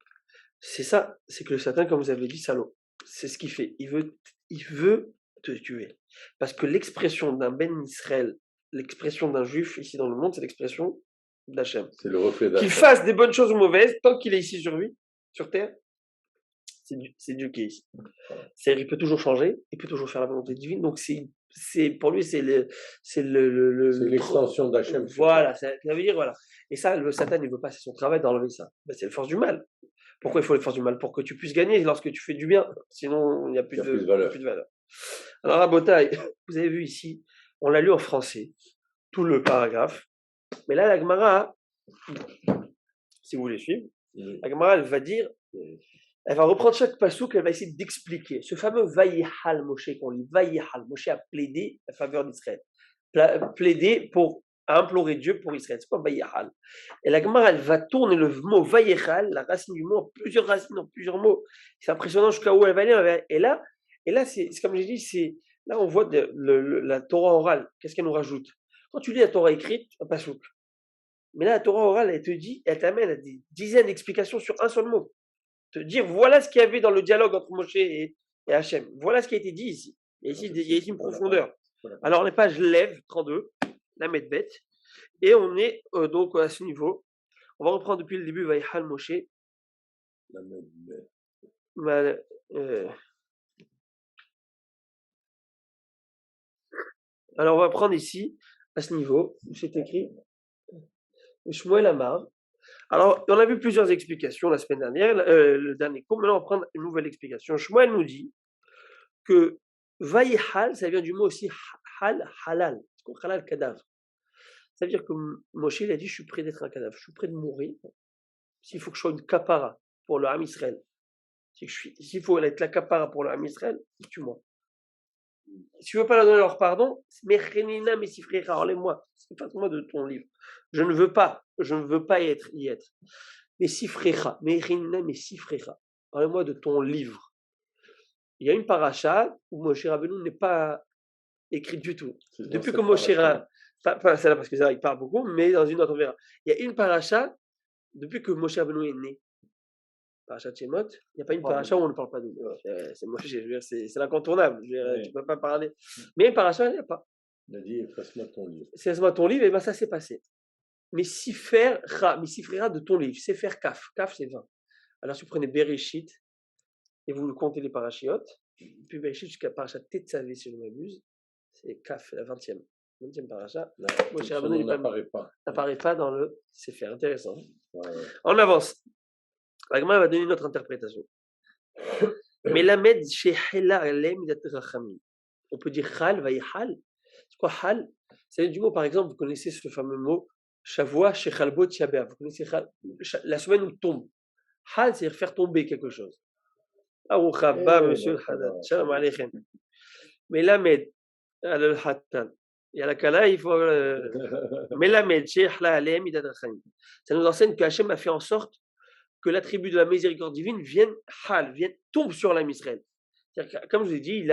[SPEAKER 1] C'est ça, c'est que le Satan, comme vous avez dit, salaud, c'est ce qu'il fait. Il veut te tuer. Parce que l'expression d'un Ben Israël, l'expression d'un juif ici dans le monde, c'est l'expression d'Hachem.
[SPEAKER 3] C'est le reflet
[SPEAKER 1] Qu'il
[SPEAKER 3] d'Hachem.
[SPEAKER 1] fasse des bonnes choses ou mauvaises, tant qu'il est ici sur terre, c'est Dieu qui est ici. C'est-à-dire qu'il peut toujours changer, il peut toujours faire la volonté divine. Donc pour lui, c'est
[SPEAKER 3] l'extension d'Hachem.
[SPEAKER 1] Voilà, ça veut dire, voilà. Et ça, le Satan, il veut pas, c'est son travail d'enlever ça. Ben, c'est les forces du mal. Pourquoi il faut les forces du mal? Pour que tu puisses gagner lorsque tu fais du bien. Sinon, il n'y a plus de valeur. Alors, à Botaï, vous avez vu ici, on l'a lu en français, tout le paragraphe. Mais là, la Gemara, si vous voulez suivre, la Gemara, elle va dire, elle va reprendre chaque passouk, elle va essayer d'expliquer. Ce fameux Vayihal Moshe qu'on lit, Vayihal, Moshe a plaidé en faveur d'Israël. Plaidé pour implorer Dieu pour Israël. C'est quoi Vayihal? Et la Gemara, elle va tourner le mot Vayihal, la racine du mot, en plusieurs racines, en plusieurs mots. C'est impressionnant jusqu'à où elle va aller. Et là c'est comme j'ai dit, là on voit la Torah orale. Qu'est-ce qu'elle nous rajoute? Quand tu lis la Torah écrite, un passouk. Mais là, la Torah orale, elle te dit, elle t'amène à des dizaines d'explications sur un seul mot. Te dire, voilà ce qu'il y avait dans le dialogue entre Moshe et Hachem. Voilà ce qui a été dit ici. Il y a ici une profondeur. Alors, les pages lèvent, 32, la Medbet, et on est donc à ce niveau. On va reprendre depuis le début, Vaïhal Moshe.
[SPEAKER 3] La Medbet.
[SPEAKER 1] Alors, on va prendre ici, à ce niveau, où c'est écrit Shmuel Amar. Alors, on a vu plusieurs explications la semaine dernière, le dernier cours. Maintenant, on va prendre une nouvelle explication. Shmuel nous dit que Vaïhal, ça vient du mot aussi halal. C'est quoi halal, cadavre? Ça veut dire que Moshe, il a dit, je suis prêt d'être un cadavre, je suis prêt de mourir. S'il faut que je sois une kapara pour le Ham Israël, s'il faut être la kapara pour le Ham Israël, tue-moi. Si tu ne veux pas leur donner leur pardon, Mechenina Messifrera, enlève-moi, efface-moi de ton livre. Je ne veux pas y être. Messifrera, Mechenina Messifrera, enlève-moi de ton livre. Il y a une paracha où Moshe Rabbeinu n'est pas écrite du tout. Depuis que Moshe Rabbeinu, pas celle-là parce que ça, il parle beaucoup, mais dans une autre on verra. Il y a une paracha depuis que Moshe Rabbeinu est né. Parachat Shemot, il n'y a pas une paracha où on ne parle pas de Dieu. C'est l'incontournable. Tu ne peux pas parler. Mais une paracha, il n'y a pas.
[SPEAKER 3] Il a dit, efface-moi ton livre.
[SPEAKER 1] Efface-moi ton livre, et bien ça s'est passé. Mais Sifrera de ton livre, c'est faire Kaf. Kaf, c'est 20. Alors, si vous prenez Bereshit, et vous comptez les parachiotes, puis Bereshit jusqu'à Parachat Tetzavé, si je ne m'abuse, c'est Kaf, la 20e. 20e paracha. Moshe Rabbeinu n'apparaît pas dans le Sefer. Intéressant.
[SPEAKER 3] Ouais.
[SPEAKER 1] On avance. La Gemara va donner une autre interprétation. Mais la med chez Hela Alem Rachamim. On peut dire Hal, Vaïhal. C'est quoi Hal? C'est du mot, par exemple, vous connaissez ce fameux mot Shavua Shechalbot Yabea. Vous connaissez la semaine où tombe. Hal, c'est faire tomber quelque chose. Aouchaba, monsieur Haddad. Shalom Aleichem. Mais la med, al Hatan. Il y a la Kala, il faut. Mais la med chez Hela Alem Rachamim. Ça nous enseigne que Hachem a fait en sorte que l'attribut de la miséricorde divine tombe sur l'âme Israël. Comme je vous ai dit,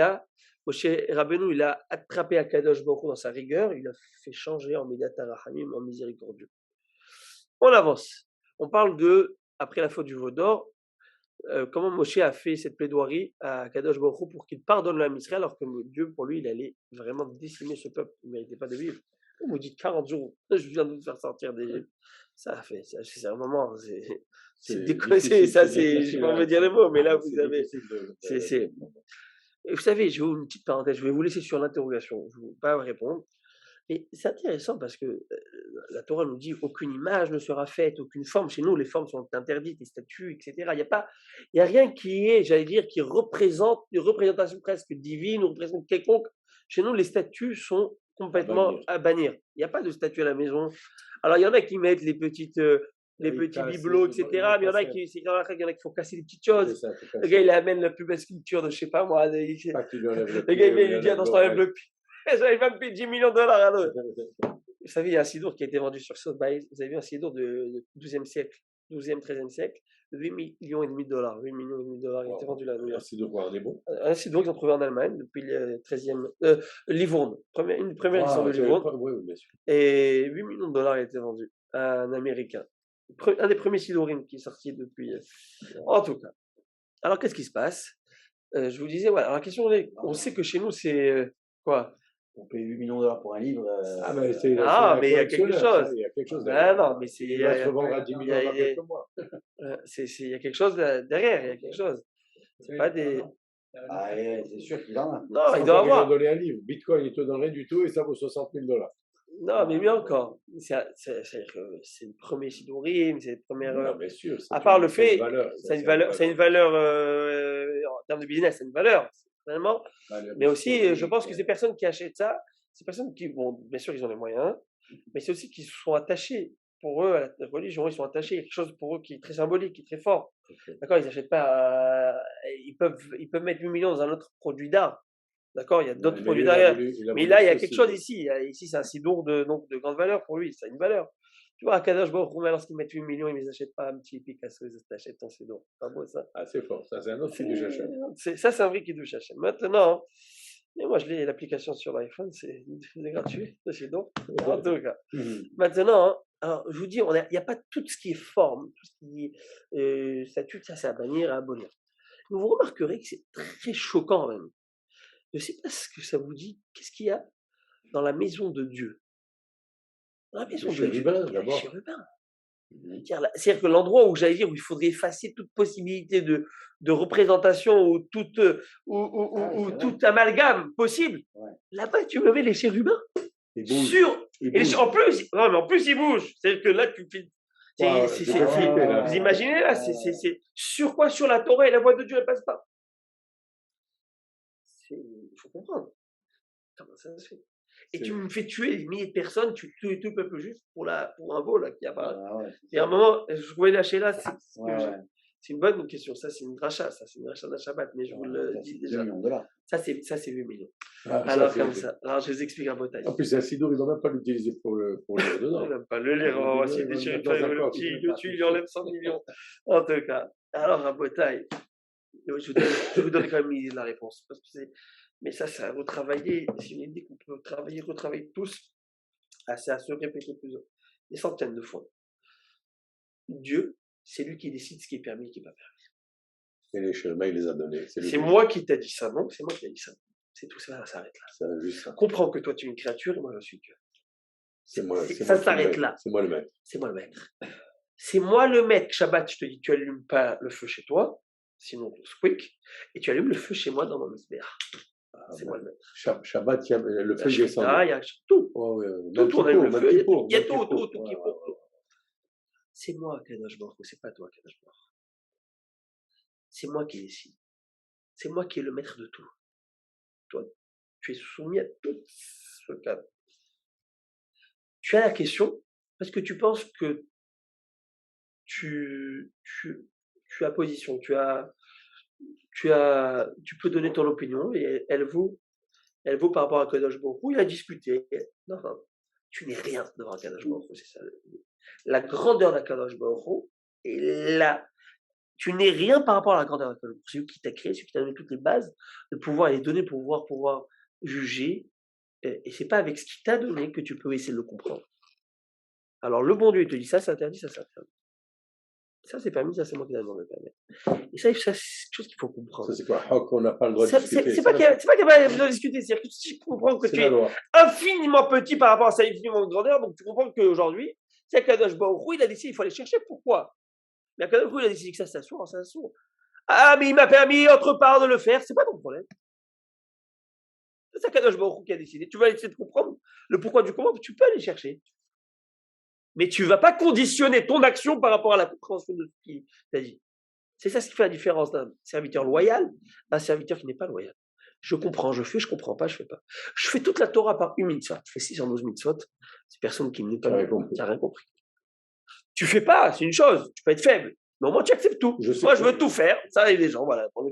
[SPEAKER 1] Moshe Rabbeinu, il a attrapé Akadosh Baruch Hu dans sa rigueur, il a fait changer en Midat HaRachamim, en miséricordieux. On avance. On parle après la faute du veau d'or, comment Moshe a fait cette plaidoirie à Akadosh Baruch Hu pour qu'il pardonne l'âme Israël, alors que Dieu, pour lui, il allait vraiment décimer ce peuple, il ne méritait pas de vivre. Vous dites 40 jours, je viens de vous faire sortir d'Égypte. C'est un moment, c'est décollé, ça, je ne vais pas dire les mots, mais là, vous avez. Et vous savez, je vais vous une petite parenthèse, je vais vous laisser sur l'interrogation, je ne vais pas répondre. Et c'est intéressant parce que la Torah nous dit aucune image ne sera faite, aucune forme. Chez nous, les formes sont interdites, les statues, etc. Il n'y a rien qui est, j'allais dire, qui représente une représentation presque divine ou représente quelconque. Chez nous, les statues sont complètement à bannir. Il n'y a pas de statue à la maison. Alors, il y en a qui mettent les petits bibelots, etc. Mais il y en a qui font casser les petites choses. Le gars, il amène la plus belle sculpture de je ne sais pas moi. Le gars, il dit attends, je t'enlève le pied. J'avais pas payé 10 millions de dollars à l'autre. Vous savez, il y a un sidour qui a été vendu sur Sotheby's. Vous avez vu un sidour du XIIe siècle. 12e, 13e siècle, 8 millions et demi de dollars. 8 millions et demi de dollars, il était vendu là.
[SPEAKER 3] Un sidourin, on est bon.
[SPEAKER 1] Un sidourin qu'ils ont trouvé en Allemagne depuis le 13e. Livourne, une première édition de Livourne.
[SPEAKER 3] Oui, bien sûr.
[SPEAKER 1] Et 8 millions de dollars a été vendu à un Américain. Un des premiers sidourim qui est sorti depuis. En tout cas. Alors, qu'est-ce qui se passe? Je vous disais, ouais, alors la question est, on sait que chez nous, c'est quoi?
[SPEAKER 4] On paye 8 millions de dollars pour un livre.
[SPEAKER 1] Mais il y a quelque chose.
[SPEAKER 3] Il y a quelque chose
[SPEAKER 1] Ah, non, mais c'est.
[SPEAKER 3] Il va se revendre à 10 millions dans quelques mois.
[SPEAKER 1] Il y a quelque chose derrière, il y a quelque chose. C'est pas des.
[SPEAKER 4] Ah, c'est sûr qu'il en a.
[SPEAKER 1] Non, il doit avoir.
[SPEAKER 3] Ils vont donner un livre. Bitcoin, il te donnerait du tout et ça vaut 60 000 dollars.
[SPEAKER 1] Non, mais mieux encore. C'est le premier sidourim, c'est le premier.
[SPEAKER 3] Non, bien sûr.
[SPEAKER 1] À part le fait,
[SPEAKER 3] c'est une
[SPEAKER 1] valeur en termes de business, c'est une valeur, finalement. Mais aussi, je pense que ces personnes qui achètent ça, ces personnes qui, bon, bien sûr, ils ont les moyens, mais c'est aussi qu'ils sont attachés. Pour eux, à la religion, ils sont attachés. Il y a quelque chose pour eux qui est très symbolique, qui est très fort. D'accord, ils n'achètent pas. Ils peuvent mettre 8 millions dans un autre produit d'art. D'accord, il y a d'autres produits derrière. Mais là, il y a quelque chose ici. Ici, c'est un sidour de grande valeur pour lui. C'est une valeur. Tu vois, à Kadosh Baruch Hu, lorsqu'ils mettent 8 millions, ils ne les achètent pas un petit Picasso, ils achètent ton sidour. C'est pas beau ça.
[SPEAKER 3] Ah, c'est fort. Ça, c'est un autre Kiddush Hashem.
[SPEAKER 1] Ça, c'est un vrai Kiddush Hashem. Maintenant, mais moi, je l'ai l'application sur l'iPhone, c'est gratuit, le sidour. En tout cas. Maintenant, alors, je vous dis, il n'y a pas tout ce qui est forme, tout ce qui est statut, ça, c'est à bannir, à abolir. Mais vous remarquerez que c'est très choquant même. Je ne sais pas ce que ça vous dit. Qu'est-ce qu'il y a dans la maison de Dieu? Dans la maison de Dieu.
[SPEAKER 3] D'abord.
[SPEAKER 1] Chérubins. C'est-à-dire que l'endroit où j'allais dire où il faudrait effacer toute possibilité de représentation ou tout amalgame possible, là-bas tu me mets les chérubins. En plus ils bougent. C'est que là tu fais. Vous imaginez là, c'est sur quoi? Sur la Torah et la voix de Dieu, elle passe pas. Il faut comprendre. Comment ça se fait? Et tu me fais tuer des milliers de personnes, tu tues tout le peuple juste pour un veau là qui apparaît. Et à un moment, je voulais lâcher là, c'est une bonne question. Ça, c'est une dracha, c'est une dracha d'un Shabbat, mais je vous le dis déjà. Ça, c'est 8 millions. Alors, comme ça. Alors, je vous explique un beau taille.
[SPEAKER 3] En plus, c'est un sidour, il ne va même pas l'utiliser pour le lire dedans.
[SPEAKER 1] Il ne va pas le lire. On va essayer de déchirer le tue, il lui enlève 100 millions. En tout cas. Alors, un beau taille. Je vous donne quand même l'idée de la réponse. Parce que mais ça, c'est à retravailler. C'est une idée qu'on peut retravailler tous. C'est à se répéter des centaines de fois. Dieu, c'est lui qui décide ce qui est permis et ce qui n'est pas permis.
[SPEAKER 3] Et les chérubins, il les a donnés.
[SPEAKER 1] C'est moi qui t'ai dit ça, non? C'est moi qui t'ai dit ça. C'est tout ça, ça s'arrête là.
[SPEAKER 3] Ça, juste ça.
[SPEAKER 1] Comprends que toi, tu es une créature et moi, je suis Dieu.
[SPEAKER 3] Ça
[SPEAKER 1] s'arrête là.
[SPEAKER 3] C'est moi le maître.
[SPEAKER 1] C'est moi le maître. C'est moi le maître. Shabbat, je te dis, tu allumes pas le feu chez toi, sinon tu squeak, et tu allumes le feu chez moi dans mon misbéach. C'est moi le maître.
[SPEAKER 3] Shabbat, il y a le feu descend.
[SPEAKER 1] Il y a tout. Tout, on allume le feu. Il y a tout qui est pour tout. C'est moi, Kadosh Baruch Hu, c'est pas toi, Kadosh Baruch Hu. C'est moi qui décide. C'est moi qui est le maître de tout. Toi, tu es soumis à tout ce cadre. Tu as la question parce que tu penses que tu as position, tu peux donner ton opinion et elle vaut par rapport à Kadosh Baruch Hu. Il a discuté. Non, tu n'es rien devant Kadosh Baruch Hu, c'est ça. La grandeur d'Akadosh Baruch Hu est là. Tu n'es rien par rapport à la grandeur d'Akadosh Baruch Hu. C'est lui qui t'a créé, c'est lui qui t'a donné toutes les bases de pouvoir les donner pour pouvoir juger. Et c'est pas avec ce qu'il t'a donné que tu peux essayer de le comprendre. Alors le bon Dieu il te dit ça, c'est interdit, ça c'est interdit. Ça c'est permis, ça c'est moi qui l'ai demandé de permettre. Et ça c'est quelque chose qu'il faut comprendre.
[SPEAKER 3] Ça c'est quoi? On n'a pas le droit de discuter.
[SPEAKER 1] C'est pas qu'il n'y a pas besoin de discuter. C'est-à-dire que si tu comprends que tu es infiniment petit par rapport à sa infiniment de grandeur, donc tu comprends qu'aujourd'hui, c'est Kadosh Baruch Hu, il a décidé, il faut aller chercher pourquoi. Mais Kadosh Baruch Hu, il a décidé que ça s'assourt. Ah, mais il m'a permis autre part de le faire, c'est pas ton problème. C'est Kadosh Baruch Hu qui a décidé. Tu vas essayer de comprendre le pourquoi du comment, tu peux aller chercher. Mais tu ne vas pas conditionner ton action par rapport à la compréhension de ce qu'il t'a dit. C'est ça ce qui fait la différence d'un serviteur loyal d'un serviteur qui n'est pas loyal. Je comprends, je fais, je ne comprends pas, je ne fais pas. Je fais toute la Torah par une mitzvah. Je fais 612 mitzvot. C'est personne qui n'a rien compris. Tu ne fais pas, c'est une chose. Tu peux être faible. Mais au moins, tu acceptes tout. Moi, je veux tout faire. Ça arrive des gens, voilà. On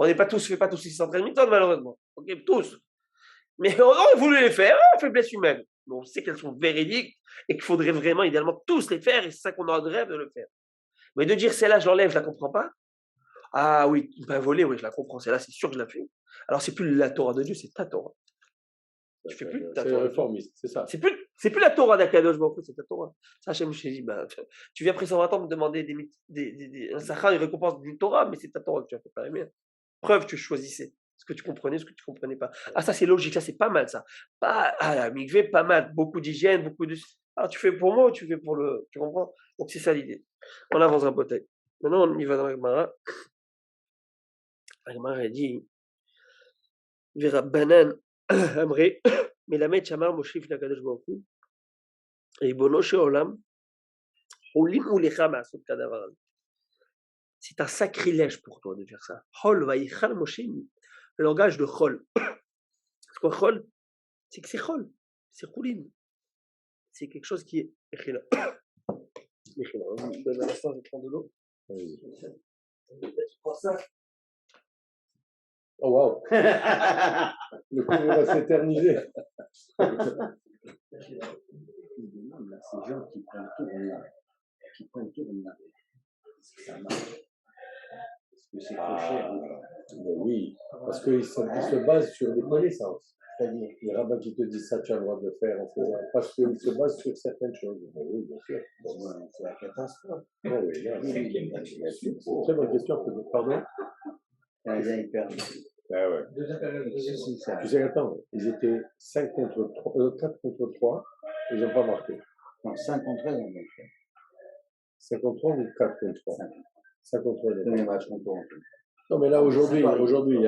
[SPEAKER 1] n'est pas tous, fait pas tous 613 mitzvot, malheureusement. Ok, tous. Mais on aurait voulu les faire, faiblesse humaine. Mais on sait qu'elles sont véridiques et qu'il faudrait vraiment, idéalement, tous les faire. Et c'est ça qu'on a de rêve de le faire. Mais de dire celle-là, je l'enlève, je la comprends pas. Ah oui, ben voler, oui, je la comprends. Celle-là, c'est sûr que je la fais. Alors, c'est plus la Torah de Dieu, c'est ta Torah. Tu fais plus ta
[SPEAKER 3] C'est
[SPEAKER 1] Torah.
[SPEAKER 3] réformiste, c'est ça.
[SPEAKER 1] C'est plus la Torah d'Akadosh Baruch Hu, c'est ta Torah. Ça, Hachem, je t'ai dit, ben, tu viens après 120 ans me demander un Sachar, une récompense d'une Torah, mais c'est ta Torah que tu as fait pas aimer. Preuve, tu choisissais ce que tu comprenais, ce que tu comprenais pas. Ah, ça, c'est logique, ça, c'est pas mal, ça. La mikvé, pas mal. Beaucoup d'hygiène, beaucoup de. Alors, tu fais pour moi ou tu fais pour le. Tu comprends? Donc, c'est ça l'idée. On avance un peu. Maintenant, on y va dans la Gemara. La Gemara, elle dit Vera Banan Amré, Melamed Shamar Moshe Nakadosh Baruch Hu, Ribono Sheolam, Holim Ulecha Ma'asot Kadavar. C'est un sacrilège pour toi de faire ça. Hol Vayichal Moshe, le langage de Chol. C'est quoi Chol? C'est que c'est Chol, c'est Choulin. C'est quelque chose qui est Echila. Echila, on me donne un instant, je prends de l'eau. Tu prends ça?
[SPEAKER 3] Oh waouh! Le cours va s'éterniser.
[SPEAKER 4] Ces gens qui prennent tout de là. Ça marche. Est-ce que c'est coché?
[SPEAKER 3] Oui, parce qu'ils se basent sur des connaissances. C'est-à-dire, les rabbins qui te disent ça, tu as le droit de le faire, en faisant, parce qu'ils se basent sur certaines choses. Mais oui, bien sûr.
[SPEAKER 4] C'est la catastrophe.
[SPEAKER 3] Oh, oui, là, c'est une très bonne question. Pardon?
[SPEAKER 4] Ah ouais.
[SPEAKER 3] Tu sais, attends, ils étaient 4 contre 3, ils n'ont pas marqué.
[SPEAKER 4] Non, 5 contre 1, ils ont marqué.
[SPEAKER 3] 5 contre 3 ou 4 contre 3? 5 contre 3.
[SPEAKER 4] Premier match contre 3.
[SPEAKER 3] Non, mais là, aujourd'hui, il y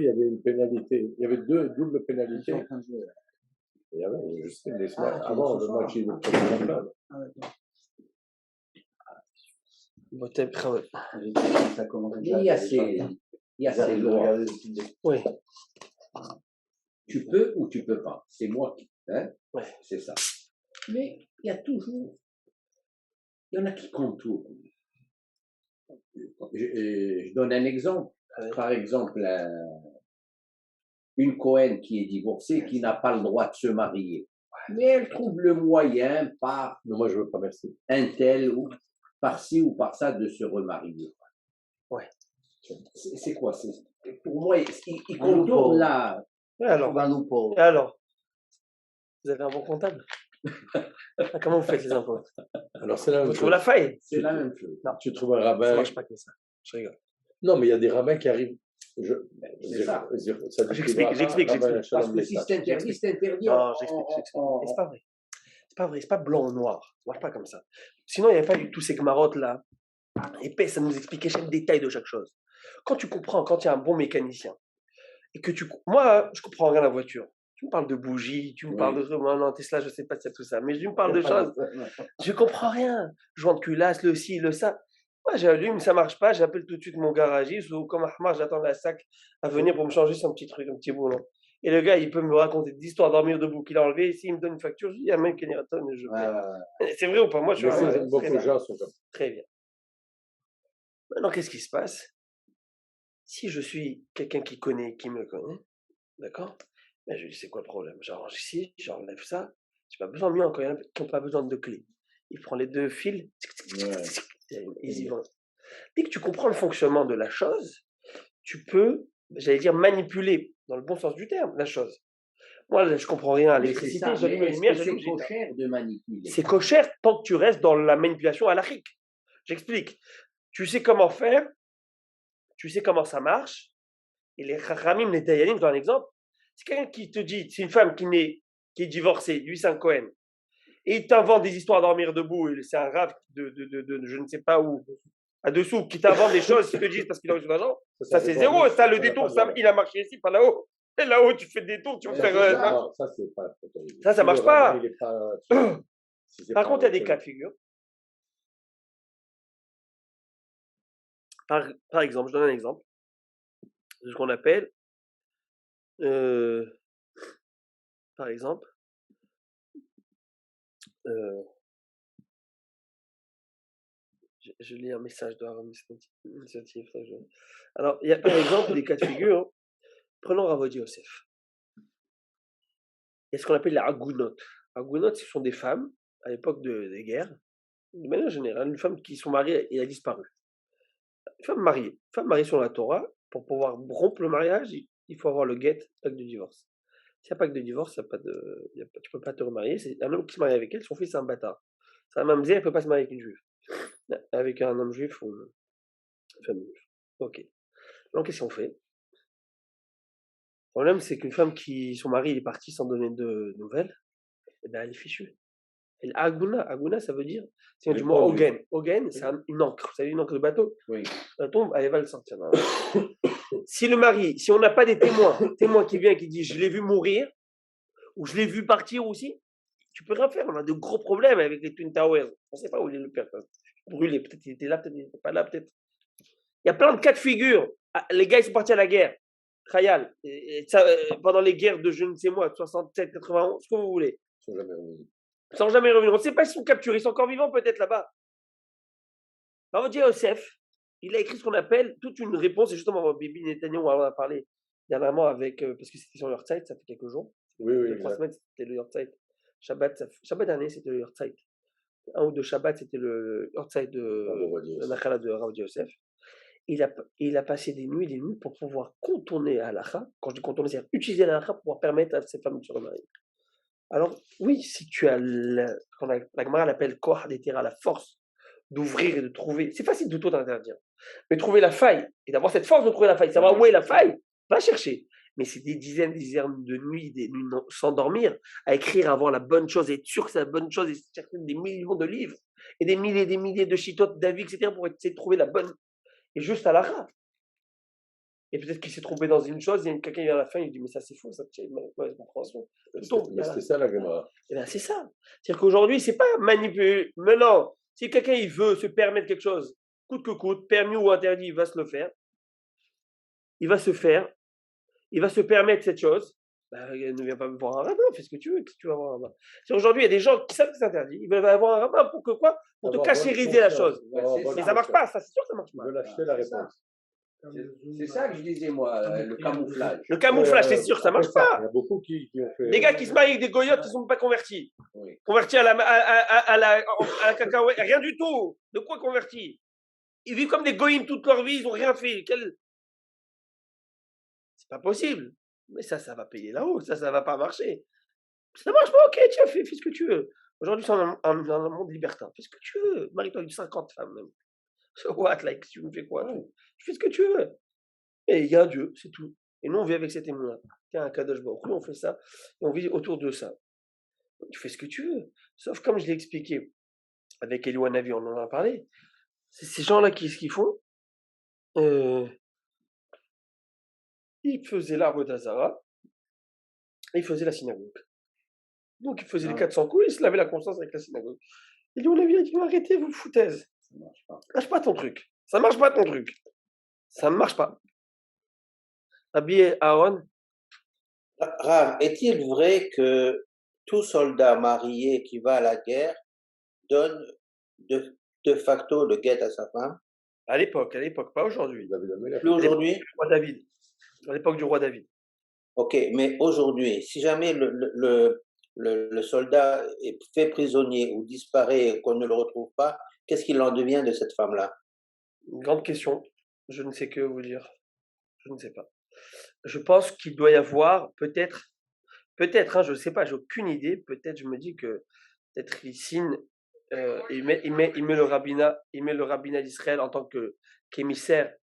[SPEAKER 3] avait une pénalité. Il y avait 2 doubles pénalités. Il y avait, je sais, mais avant le match, il était président.
[SPEAKER 7] Il y a ces lois.
[SPEAKER 1] Oui.
[SPEAKER 7] Tu peux ou tu peux pas. C'est moi qui. Hein?
[SPEAKER 1] Ouais.
[SPEAKER 7] C'est ça. Mais il y a toujours. Il y en a qui contournent. Je donne un exemple. Par exemple, une Cohen qui est divorcée, qui n'a pas le droit de se marier. Mais elle trouve le moyen par.
[SPEAKER 3] Non, moi, je veux pas, merci.
[SPEAKER 7] Un tel ou par ci ou par ça de se remarier.
[SPEAKER 1] Ouais.
[SPEAKER 7] C'est quoi? Pour moi, il contourne là.
[SPEAKER 1] Et alors, vous avez un bon comptable? Comment vous faites les impôts?
[SPEAKER 3] Alors, c'est la même
[SPEAKER 1] Vous
[SPEAKER 3] chose.
[SPEAKER 1] trouvez la faille?
[SPEAKER 7] C'est la même chose.
[SPEAKER 1] Non.
[SPEAKER 3] Tu trouves un rabbin.
[SPEAKER 1] Ça marche pas comme ça. Je rigole.
[SPEAKER 3] Non, mais il y a des rabbins qui arrivent.
[SPEAKER 7] C'est ça.
[SPEAKER 1] J'explique.
[SPEAKER 7] Parce que si c'est interdit, c'est interdit.
[SPEAKER 1] Non, j'explique. C'est pas vrai. C'est pas vrai. C'est pas blanc ou noir. Ça marche pas comme ça. Sinon, il n'y avait pas eu tous ces gmarottes là. Épais, ça nous expliquait chaque détail de chaque chose. Quand tu comprends, quand il y a un bon mécanicien, et que moi, je comprends rien à la voiture. Tu me parles de bougies, tu me parles de non, Tesla, je sais pas si c'est tout ça, mais tu me parles de choses. Je comprends rien. Joint de culasse, le ci, le ça. Moi, j'allume, ça marche pas, j'appelle tout de suite mon garagiste ou comme Ahmar, j'attends la sac à venir pour me changer son petit truc, un petit boulon. Et le gars, il peut me raconter des histoires dormir debout qu'il a enlevé. S'il me donne une facture, je dis, ah, même Keniraton, je paye. C'est vrai ou pas? Moi, je suis
[SPEAKER 3] beaucoup de gens sont comme ça.
[SPEAKER 1] Très bien. Maintenant, qu'est-ce qui se passe? Si je suis quelqu'un qui me connaît, d'accord? Ben, je lui dis, c'est quoi le problème? J'arrange ici, j'enlève ça. J'ai pas besoin de mieux encore. Il y en a qui n'ont pas besoin de clés. Il prend les 2 fils, ils y vont. Dès que tu comprends le fonctionnement de la chose, tu peux, j'allais dire, manipuler, dans le bon sens du terme, la chose. Moi, je comprends rien à l'électricité, j'allume la lumière,
[SPEAKER 7] c'est cochère de manipuler.
[SPEAKER 1] C'est cochère tant que tu restes dans la manipulation halachique. J'explique. Tu sais comment faire, tu sais comment ça marche, et les Chachamim, les Dayanim, dans un exemple, c'est quelqu'un qui te dit, c'est une femme qui est divorcée, lui c'est un Cohen, et il t'invente des histoires à dormir debout, et c'est un rave de je ne sais pas où, à dessous, qui t'invente des choses, qui te disent parce qu'il a reçu de l'argent, ça c'est zéro, ça le détour, ça, il a marché ici, pas là-haut. Et là-haut, tu fais des détours, tu veux faire.
[SPEAKER 3] Non, ça c'est pas.
[SPEAKER 1] Ça marche pas.
[SPEAKER 3] Par
[SPEAKER 1] contre, il y a des cas de figure. Par exemple, je donne un exemple de ce qu'on appelle, par exemple, je lis un message de Haram Initiative. Alors, il y a par exemple des cas de figure. Prenons Rav Yosef. Il y a ce qu'on appelle les Agounot. Agounot, ce sont des femmes, à l'époque des guerres, de manière générale, une femme qui son mari il a disparu. Une femme mariée sur la Torah, pour pouvoir rompre le mariage, il faut avoir le get, acte de divorce. S'il n'y a pas de divorce, tu peux pas te remarier. C'est un homme qui se marie avec elle, son fils c'est un bâtard. Sa mamzelle, elle ne peut pas se marier avec une juive. Avec un homme juif ou une femme juive. Ok. Donc qu'est-ce qu'on fait? Le problème, c'est qu'une femme qui, son mari il est parti sans donner de nouvelles, eh ben, elle est fichue. Elle aguna, ça veut dire, c'est
[SPEAKER 3] Elle
[SPEAKER 1] du
[SPEAKER 3] est
[SPEAKER 1] mot
[SPEAKER 3] pendue.
[SPEAKER 1] ogen. Ogen, c'est une encre. Vous savez, une encre de bateau.
[SPEAKER 7] Oui.
[SPEAKER 1] Elle tombe, elle va le sortir. Si le mari, si on n'a pas des témoins qui viennent qui disent je l'ai vu mourir ou je l'ai vu partir aussi, tu peux rien faire. On a de gros problèmes avec les Twin Towers. On ne sait pas où il est le père. Brûlé, peut-être il était là, peut-être il n'était pas là, peut-être. Il y a plein de cas de figure. Les gars, ils sont partis à la guerre. Khayal. Et ça, pendant les guerres de je ne sais moi, 67, 91, ce que vous voulez.
[SPEAKER 3] Ils sont jamais revenus.
[SPEAKER 1] Ils sont jamais revenus. On ne sait pas s'ils sont capturés. Ils sont encore vivants peut-être là-bas. Alors, Yosef, il a écrit ce qu'on appelle toute une réponse. Et justement, Bibi Netanyahu, on en a parlé dernièrement avec, parce que c'était sur le Yortzeit, ça fait quelques jours.
[SPEAKER 3] Oui, oui.
[SPEAKER 1] Il y a 3 semaines, c'était le Yortzeit. Shabbat dernier, c'était le Yortzeit. Un ou deux Shabbat, c'était le Yortzeit de la Nachala de Rav Yosef. Il a passé des nuits et des nuits pour pouvoir contourner la halakha. Quand je dis contourner, c'est utiliser la halakha pour pouvoir permettre à ces femmes de se remarier. Alors, oui, si tu as la Gemara l'appelle Koh d'Etera, la force d'ouvrir et de trouver, c'est facile de tout interdire. Mais trouver la faille, et d'avoir cette force de trouver la faille, savoir où est la faille, va chercher. Mais c'est des dizaines de nuits, des nuits sans dormir, à écrire, à avoir la bonne chose, et être sûr que c'est la bonne chose, et chercher des millions de livres, et des milliers de chitotes, d'avis, etc., pour essayer de trouver la bonne. Et juste à la rate. Et peut-être qu'il s'est trompé dans une chose, et quelqu'un vient à la fin, il dit mais ça c'est faux, ça tient une mauvaise compréhension.
[SPEAKER 3] Mais c'était ça la Gemara.
[SPEAKER 1] Et bien c'est ça. C'est-à-dire qu'aujourd'hui, c'est pas manipuler. Mais non, si quelqu'un il veut se permettre quelque chose, coûte que coûte, permis ou interdit, il va se le faire. Il va se faire. Il va se permettre cette chose. Ben, ne viens pas me voir un rabbin, fais ce que tu veux, si tu vas avoir un rabbin. Aujourd'hui, il y a des gens qui savent que c'est interdit. Ils veulent avoir un rabbin pour que quoi? Pour te cachériser la chose. Mais ça marche pas, ça c'est sûr que ça marche pas.
[SPEAKER 3] Ils veulent acheter la réponse.
[SPEAKER 7] C'est ça que je disais, moi, le camouflage.
[SPEAKER 1] Le camouflage, c'est sûr que ça marche pas.
[SPEAKER 3] Il y a beaucoup qui ont fait.
[SPEAKER 1] Des gars qui se marient avec des goyotes qui ne sont pas convertis.
[SPEAKER 7] Oui.
[SPEAKER 1] Convertis à la cacahuète, rien du tout. De quoi convertis? Ils vivent comme des goyim toute leur vie, ils n'ont rien fait. C'est pas possible. Mais ça va payer là-haut, ça va pas marcher. Ça marche pas, ok, tiens, fais ce que tu veux. Aujourd'hui, c'est un monde libertin. Fais ce que tu veux. Marie-toi avec 50 femmes même. So what, like, tu me fais quoi? Tu fais ce que tu veux. Et il y a un Dieu, c'est tout. Et nous, on vit avec cet émoin. Tiens, un Kadosh Baruch Hu, on fait ça, et on vit autour de ça. Tu fais ce que tu veux. Sauf comme je l'ai expliqué avec Eliyahu Hanavi, on en a parlé. C'est ces gens-là qui ce qu'ils font. Ils faisaient l'arbre d'Azara, et ils faisaient la synagogue. Donc ils faisaient les 400 coups, ils se lavaient la conscience avec la synagogue. Eliyahu Hanavi a dit arrêtez vos foutaises.
[SPEAKER 7] Ça marche pas.
[SPEAKER 1] Lâche pas ton truc. Ça marche pas ton truc. Ça ne marche pas. Rabbi Aaron.
[SPEAKER 6] Rav, est-il vrai que tout soldat marié qui va à la guerre donne de facto le guet à sa femme?
[SPEAKER 1] À l'époque, pas aujourd'hui.
[SPEAKER 6] Plus aujourd'hui?
[SPEAKER 1] Roi David. À l'époque du roi David.
[SPEAKER 6] Ok, mais aujourd'hui, si jamais le soldat est fait prisonnier ou disparaît et qu'on ne le retrouve pas, qu'est-ce qu'il en devient de cette femme-là?
[SPEAKER 1] Une grande question. Je ne sais que vous dire. Je ne sais pas. Je pense qu'il doit y avoir peut-être, hein, je ne sais pas, j'ai aucune idée. Peut-être, je me dis que peut-être il signe, il met le rabbinat d'Israël en tant qu'émissaire,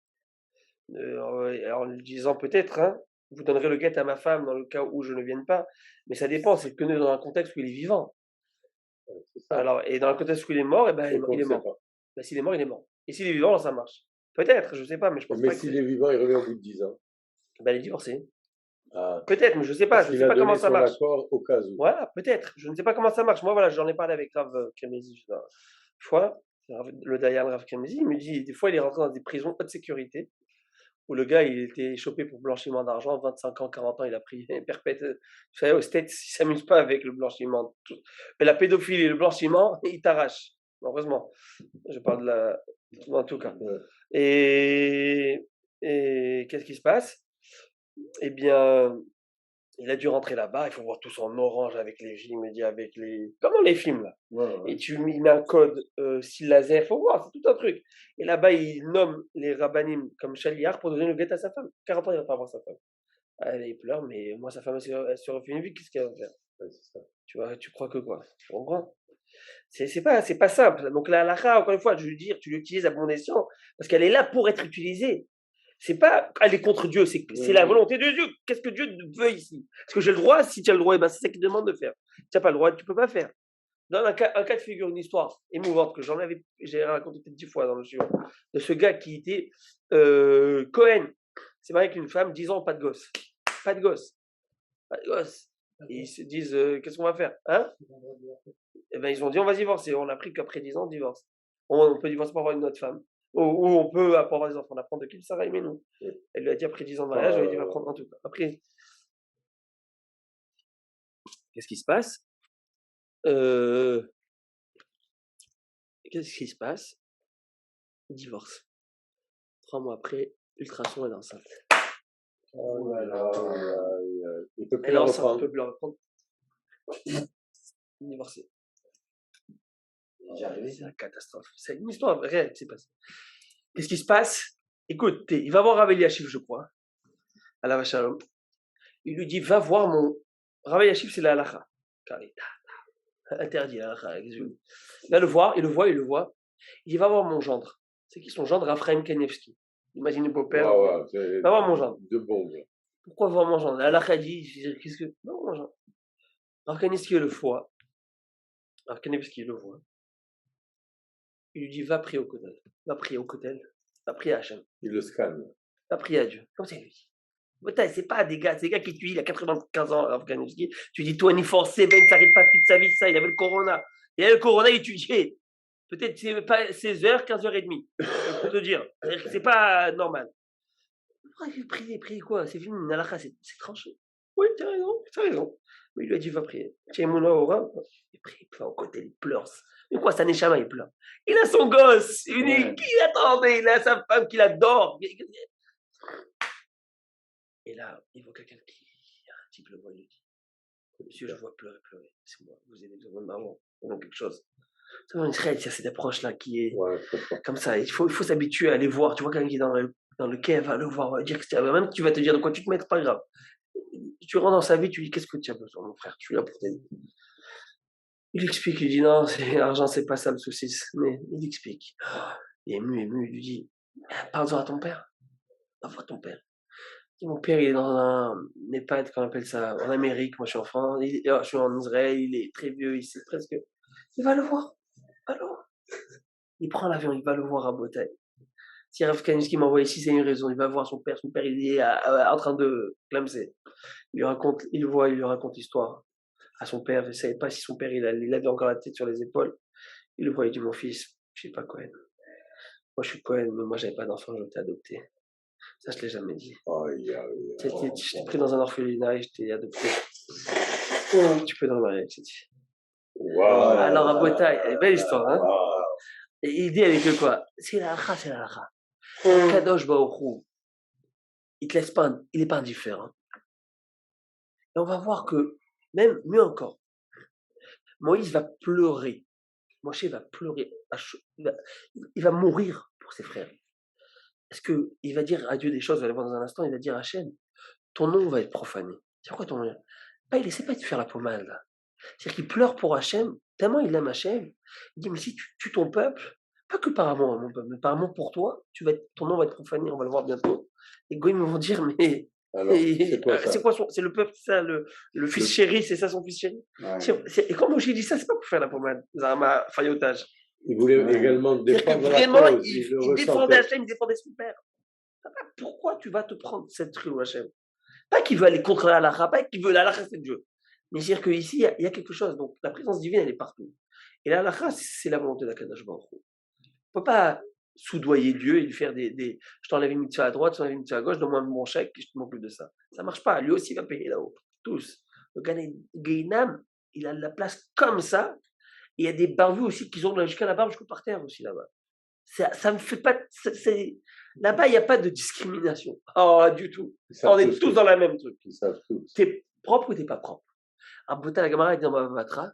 [SPEAKER 1] en lui disant peut-être, hein, vous donnerez le guet à ma femme dans le cas où je ne vienne pas. Mais ça dépend. C'est que dans un contexte où il est vivant. Alors, et dans le contexte où il est mort, eh ben, il est mort. Ben, s'il est mort, il est mort. Et s'il est vivant, ça marche. Peut-être, je ne sais pas, mais je pense pas.
[SPEAKER 3] Mais s'il est vivant, il revient au bout de 10 ans.
[SPEAKER 1] Ben, il est divorcé.
[SPEAKER 3] Ah.
[SPEAKER 1] Peut-être, mais je ne sais pas. Je ne sais pas comment ça marche.
[SPEAKER 3] Au cas où.
[SPEAKER 1] Voilà, peut-être. Je ne sais pas comment ça marche. Moi, voilà, j'en ai parlé avec Rav Kremezi une fois. Le Dayan Rav Kremezi, il me dit, des fois, il est rentré dans des prisons haute sécurité, où le gars, il était chopé pour blanchiment d'argent, 25 ans, 40 ans, il a pris perpète. Vous savez, aux States, ils ne s'amusent pas avec le blanchiment. Mais la pédophilie et le blanchiment, ils t'arrachent. Heureusement. Je parle de la... En tout cas.
[SPEAKER 3] Ouais.
[SPEAKER 1] Et qu'est-ce qui se passe? Eh bien, Il a dû rentrer là-bas, il faut voir tous en orange avec les films, il dit avec les. Comme dans les films là. Et tu lui mets un code style laser, il faut voir, c'est tout un truc. Et là-bas, il nomme les rabbinim comme chaliar pour donner le guet à sa femme. 40 ans, il va pas voir sa femme. Il pleure, mais moi, sa femme, elle se refait une vie, qu'est-ce qu'elle va faire?
[SPEAKER 3] Ouais, c'est ça.
[SPEAKER 1] Tu vois, tu crois que quoi? Tu comprends? C'est pas simple. Donc la halakha, encore une fois, je veux dire, tu l'utilises à bon escient, parce qu'elle est là pour être utilisée. C'est pas aller contre Dieu, c'est la volonté de Dieu. Qu'est-ce que Dieu veut ici? Est-ce que j'ai le droit? Si tu as le droit, eh ben, c'est ça qu'il demande de faire. Si tu n'as pas le droit, tu peux pas faire. Dans un cas de figure, une histoire émouvante que j'ai raconté peut-être 10 fois dans le suivant, de ce gars qui était Cohen. C'est marié avec une femme, 10 ans, pas de gosse. Pas de gosse. Pas de gosse. Et ils se disent, qu'est-ce qu'on va faire? Hein? Eh ben, ils ont dit, on va divorcer. On a appris qu'après 10 ans, on divorce. On peut divorcer pour avoir une autre femme. Ou on peut, pour avoir des enfants, on apprend de qui le Sarah nous. Elle lui a dit après 10 ans de mariage, elle lui a dit, va prendre un tout. Après, qu'est-ce qui se passe? Qu'est-ce qui se passe? Divorce. 3 mois après, ultrason, elle est enceinte.
[SPEAKER 3] Oh là là, il peut plus
[SPEAKER 1] Elle est
[SPEAKER 3] la
[SPEAKER 1] enceinte,
[SPEAKER 3] reprendre.
[SPEAKER 1] elle peut plus la reprendre. Divorcée. C'est la catastrophe. C'est une histoire réelle qui s'est passée. Qu'est-ce qui se passe? Écoute, il va voir Rav Eliashiv, je crois, à la Vachalom. Il lui dit, va voir mon. Rav Eliashiv, c'est la halakha. Interdit la halakha. Il va le voir, il le voit. Il dit, va voir mon gendre. C'est qui son gendre? Raphaël Kanevski. Imagine le beau-père. Va voir mon gendre.
[SPEAKER 3] De bombes.
[SPEAKER 1] Pourquoi voir mon gendre? La halakha dit, qu'est-ce que. Non, mon gendre. Rav Kanevski le voit. Rav Kanevski le voit. Il lui dit, va prier au kotel. Va prier au kotel. Va prier à Hachem.
[SPEAKER 3] Il le scanne.
[SPEAKER 1] Va prier à Dieu. Comme ça, il lui dit. C'est pas des gars, c'est des gars qui tuent, il a 95 ans, Afghanistan. Tu dis 24/7, ça n'arrête pas toute sa vie, ça, il avait le corona. Il avait le corona, il étudiait. Peut-être c'est pas 16h, 15h30. Je peux te dire. C'est pas normal. Prier quoi? C'est fini, Nalakha, c'est tranché. Oui, t'as raison. Mais il lui a dit, va prier. Tiens, mon aura. Il prie, il va au côté, il pleure. Mais quoi, ça n'est jamais, il pleure. Il a son gosse, unique, qui l'attendait, il a sa femme qui l'adore. Et là, il voit quelqu'un qui, un type le voit, il lui dit, monsieur, je vois pleurer. C'est moi, vous avez besoin de maman, ou quelque chose. C'est en Israël, il y a cette approche-là qui est comme ça. Il faut s'habituer à aller voir. Tu vois quelqu'un qui est dans le quai, va le voir, va dire que même tu vas te dire de quoi tu te mets, c'est pas grave. Tu rentres dans sa vie, tu lui dis, qu'est-ce que tu as besoin, mon frère? Je suis là pour t'aider. Il explique, il dit, non, l'argent, c'est pas ça le souci. Mais il explique. Il est ému, il lui dit, parle-en à ton père. Va voir ton père. Mon père, il est dans un EHPAD, qu'on appelle ça, en Amérique. Moi, je suis en France, je suis en Israël, il est très vieux, il sait presque. Il va le voir. Il prend l'avion, il va le voir à Bothaï. Si Rav Kanevski m'envoie ici, c'est une raison. Il va voir son père. Son père, il est en train de clamser. Il lui raconte l'histoire à son père. Il ne savait pas si son père, il avait encore la tête sur les épaules. Il le voit, il dit, mon fils, je ne suis pas Cohen. Moi, je suis Cohen, mais moi, je n'avais pas d'enfant, je t'ai adopté. Ça, je ne l'ai jamais dit. Je t'ai pris dans un orphelinat et je t'ai adopté. Tu peux te remarier avec cette fille. Alors, à Bothaï, belle histoire, hein? Et il dit avec eux quoi? C'est la halakha. Kadosh Baruch Hu, il te laisse pas, il n'est pas indifférent. Et on va voir que, même mieux encore, Moïse va pleurer. Moshe va pleurer. Il va mourir pour ses frères. Parce qu'il va dire à Dieu des choses, vous allez voir dans un instant, il va dire à Hachem, ton nom va être profané. C'est quoi ton nom? Il essaie pas de faire la pommade là. C'est-à-dire qu'il pleure pour Hachem, tellement il aime Hachem. Il dit, mais si tu tues ton peuple, pas que par amour à mon peuple, mais par amour pour toi, ton nom va être profané, on va le voir bientôt. Les Goïms vont dire, mais c'est quoi c'est le peuple, ça, le fils chéri, c'est ça son fils chéri? Et quand Moshe dit ça, c'est pas pour faire la pommade, Zahama, faillotage.
[SPEAKER 3] Il voulait également défendre la cause.
[SPEAKER 1] Il défendait Hachem, il défendait son père. Pourquoi tu vas te prendre cette rue, Hachem? Pas qu'il veut aller contre la halakha, pas qu'il veut la halakha, c'est Dieu. Mais c'est-à-dire qu'ici, il y a quelque chose. Donc, la présence divine, elle est partout. Et la halakha, c'est la volonté d'Akadosh Baruch Hu. On ne peut pas soudoyer Dieu et lui faire je t'enlève une mitzvah à droite, je t'enlève une mitzvah à gauche, donne-moi mon chèque et je te demande plus de ça. Ça ne marche pas. Lui aussi, il va payer là-haut. Tous. Le Gainam, il a la place comme ça. Et il y a des barbus aussi qui ont jusqu'à la barbe, jusqu'au par terre aussi là-bas. Ça me fait pas. Là-bas, il n'y a pas de discrimination. Oh, du tout. On est tous dans la même truc.
[SPEAKER 3] Ils savent tous.
[SPEAKER 1] propre ou t'es pas propre. Abota la Gemara dit dans Bava Batra,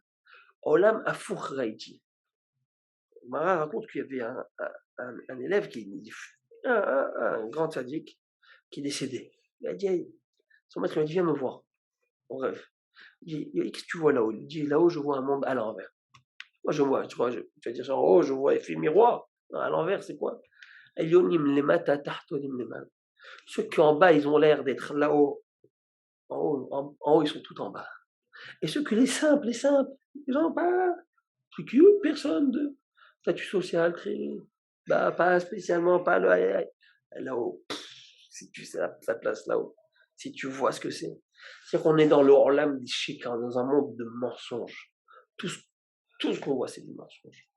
[SPEAKER 1] Olam Afour Raïti. Mara raconte qu'il y avait un élève un grand sadique qui est décédé. Il a dit, son maître lui a dit, viens me voir. On rêve. Il dit, qu'est-ce que tu vois là-haut? Il dit, là-haut, je vois un monde à l'envers. Moi, je vois, tu vas dire genre, oh, je vois effet miroir. Non, à l'envers, c'est quoi? Ceux qui en bas, ils ont l'air d'être là-haut. En haut, ils sont tout en bas. Et ceux que les simples, ils n'ont pas, ceux qui ont personne de statut social, pas spécialement, pas là-haut. Si tu sais sa place là-haut, si tu vois ce que c'est. C'est-à-dire qu'on est dans le hors-lame des chicanes, dans un monde de mensonges. Tout ce qu'on voit, c'est du mensonge.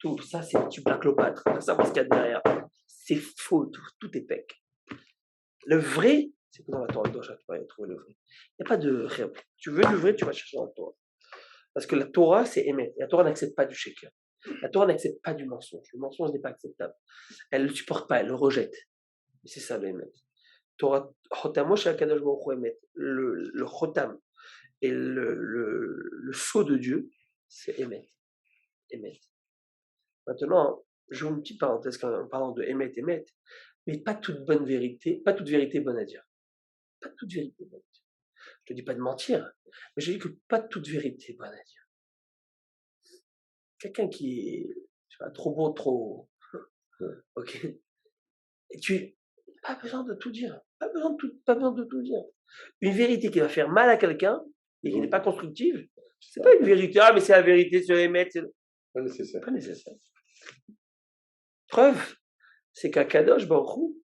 [SPEAKER 1] Tout ça, c'est du baclopâtre. On va savoir ce qu'il y a derrière. C'est faux, tout est pec. Le vrai, c'est que dans la Torah, tu vas trouver le vrai. Il n'y a pas de rien. Tu veux le vrai, tu vas chercher dans la Torah. Parce que la Torah, c'est émettre. La Torah n'accepte pas du shaker. La Torah n'accepte pas du mensonge. Le mensonge n'est pas acceptable. Elle ne le supporte pas, elle le rejette. Et c'est ça le émettre. Torah, Chotamosh et Akadosh Baruch Hu émettre. Le Chotam et le sceau de Dieu, c'est émettre. Maintenant, je vous une petite parenthèse en parlant de émettre, mais pas toute vérité bonne à dire. Pas toute vérité bonne à dire. Je ne dis pas de mentir, mais je dis que pas toute vérité bonne à dire. Quelqu'un qui est trop beau, trop. Ok. Et tu n'as pas besoin de tout dire. Pas besoin de tout dire. Une vérité qui va faire mal à quelqu'un et qui n'est pas constructive, c'est pas une vérité. Ah, mais c'est la vérité sur émettre.
[SPEAKER 3] Pas nécessaire.
[SPEAKER 1] Pas nécessaire. Preuve, c'est qu'à Kadosh Baruch Hu,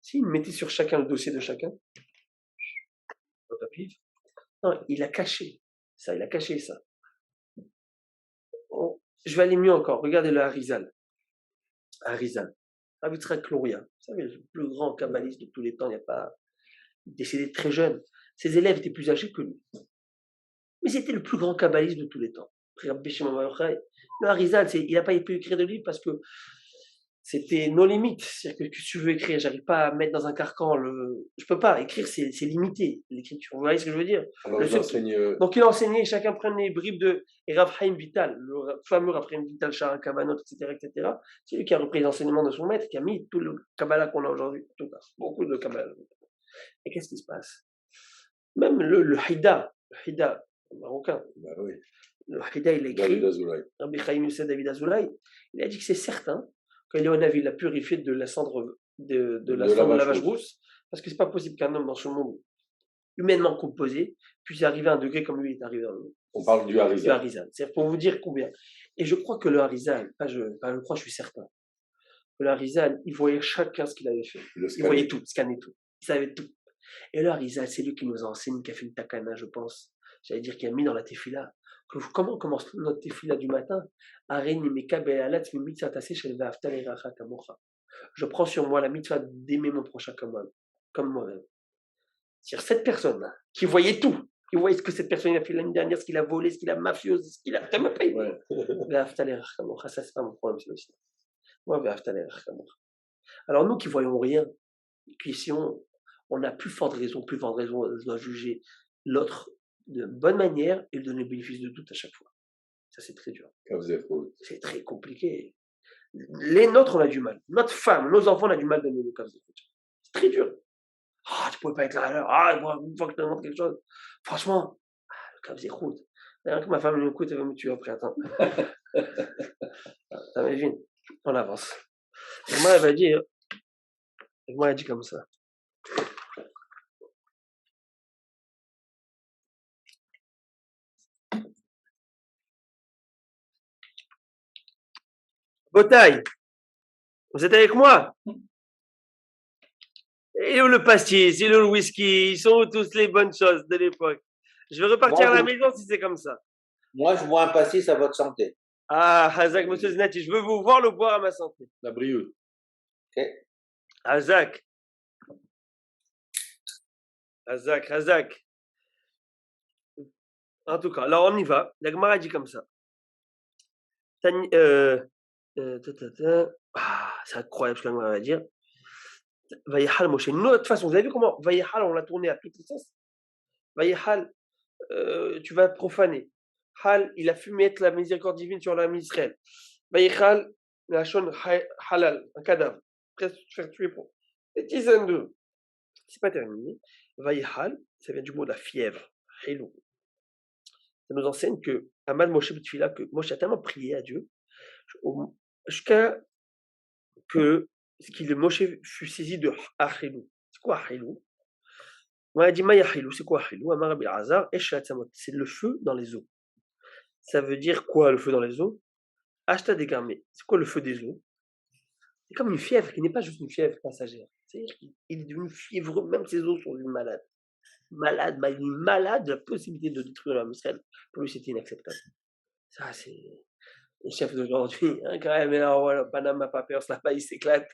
[SPEAKER 1] s'il mettait sur chacun le dossier de chacun, non, il a caché ça. Je vais aller mieux encore. Regardez le Harizal. Rabbi Yitzhak Luria, vous savez, le plus grand kabbaliste de tous les temps, il est décédé très jeune. Ses élèves étaient plus âgés que lui. Mais c'était le plus grand kabbaliste de tous les temps. Le Harizal, il n'a pas pu écrire de livre parce que c'était nos limites. C'est-à-dire que si tu veux écrire, j'arrive pas à mettre dans un carcan je peux pas. Écrire, c'est limité, l'écriture. Vous voyez ce que je veux dire? Donc il enseignait, chacun prenait les bribes de Rav Chaim Vital, le fameux Rav Chaim Vital, Shara Kavanot, etc. C'est lui qui a repris les enseignements de son maître, qui a mis tout le Kabbalah qu'on a aujourd'hui. Beaucoup de Kabbalah. Et qu'est-ce qui se passe? Même le Hida marocain.
[SPEAKER 3] Bah oui.
[SPEAKER 1] Le Hida, il a écrit. Rabbi Chaim Youssef David Azoulay, il a dit que c'est certain qu'Éléonav l'a purifié de la cendre de la cendre de la vache rousse, parce que c'est pas possible qu'un homme dans ce monde humainement composé puisse arriver à un degré comme lui est arrivé dans le monde.
[SPEAKER 3] On parle du Harizal.
[SPEAKER 1] C'est pour vous dire combien. Et je crois que le Harizal, je suis certain, que le Harizal, il voyait chacun ce qu'il avait fait. Il voyait tout, scannait tout, il savait tout. Et le Harizal, c'est lui qui nous enseigne, qui a fait une takana, je pense. J'allais dire qu'il a mis dans la tefila. Comment on commence notre tefila du matin? Je prends sur moi la mitzvah d'aimer mon prochain comme moi-même. C'est-à-dire cette personne qui voyait tout, qui voyait ce que cette personne a fait l'année dernière, ce qu'il a volé, ce qu'il a mafieux, ce qu'il a. T'as même pas idée. Ça, c'est pas mon problème, c'est aussi. Moi, alors nous qui voyons rien, qui si on a plus forte raison, je dois juger l'autre de bonne manière et lui donner le bénéfice de doute à chaque fois. Ça, c'est très dur. C'est très compliqué. Les nôtres, on a du mal. Notre femme, nos enfants, on a du mal de donner le cas. C'est très dur. Ah, tu pouvais pas être là à l'heure. Une fois que je te demande quelque chose. Franchement, le cas c'est route. D'ailleurs, que ma femme m'écoute, elle va me tuer après. Attends. T'imagines? On avance. Et moi, elle va dire. Elle dit comme ça. Botaille, vous êtes avec moi? Et où le pastis, et où le whisky, ils sont où tous les bonnes choses de l'époque? Je vais repartir à la maison si c'est comme ça.
[SPEAKER 6] Moi, je bois un pastis à votre santé.
[SPEAKER 1] Ah, Hazak, monsieur Zinati, je veux vous voir le boire à ma santé.
[SPEAKER 3] La brioche.
[SPEAKER 6] Ok.
[SPEAKER 1] Hazak. En tout cas, là, on y va. La Gemara dit comme ça. C'est incroyable ce que la Gemara va dire. Vayihal Moshe. Une autre façon, vous avez vu comment Vayihal, on l'a tourné à tous les sens. Vaïhal, tu vas profaner. Hal, il a fu mettre la miséricorde divine sur l'âme d'Israël. Vaïhal, la shon halal, un cadavre, presque se faire tuer pour des dizaines de. C'est pas terminé. Vaïhal, ça vient du mot de la fièvre. Hilou. Ça nous enseigne que Amad Moshe Bitfila, que Moshe a tellement prié à Dieu, jusqu'à que ce qu'il Moshe fut saisi de Achilou. C'est quoi Achilou? On a dit Maïachilou, c'est quoi Achilou? Amar Rabbi Hazar, c'est le feu dans les eaux. Ça veut dire quoi le feu dans les eaux? Ashta dégarmé. C'est quoi le feu des eaux? C'est comme une fièvre qui n'est pas juste une fièvre passagère. C'est-à-dire qu'il est devenu fiévreux, même ses os sont devenus malades. Malade, il est malade de la possibilité de détruire l'homme Israël. Pour lui, c'était inacceptable. Ça, c'est les chefs d'aujourd'hui. Hein, quand même, alors voilà, Panama Papers, là-bas, il s'éclate.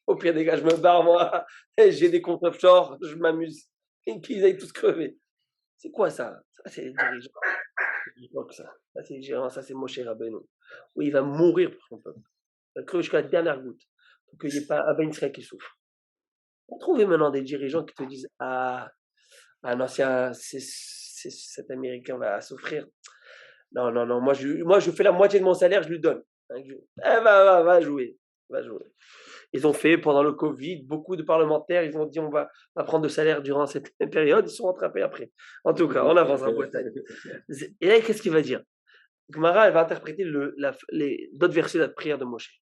[SPEAKER 1] Au pire des cas, je me barre, moi. J'ai des comptes offshore, je m'amuse. Et qu'ils aillent tous crever. C'est quoi ça? Ça, c'est les dirigeants. Ça, c'est les gérants, ça, c'est Moshe Rabbeinu. Où il va mourir pour son peuple. Il va crever jusqu'à la dernière goutte. Pour qu'il n'y ait pas un Ben Israël qui souffre. On trouve maintenant des dirigeants qui te disent non, cet Américain va souffrir. Non, non, non, moi je fais la moitié de mon salaire, je lui donne. Va jouer. Ils ont fait pendant le Covid, beaucoup de parlementaires, ils ont dit on va prendre de salaire durant cette période, ils sont rattrapés après. En tout cas, on avance en Bretagne. Et là, qu'est-ce qu'il va dire? Gemara, elle va interpréter d'autres versets de la prière de Moshe.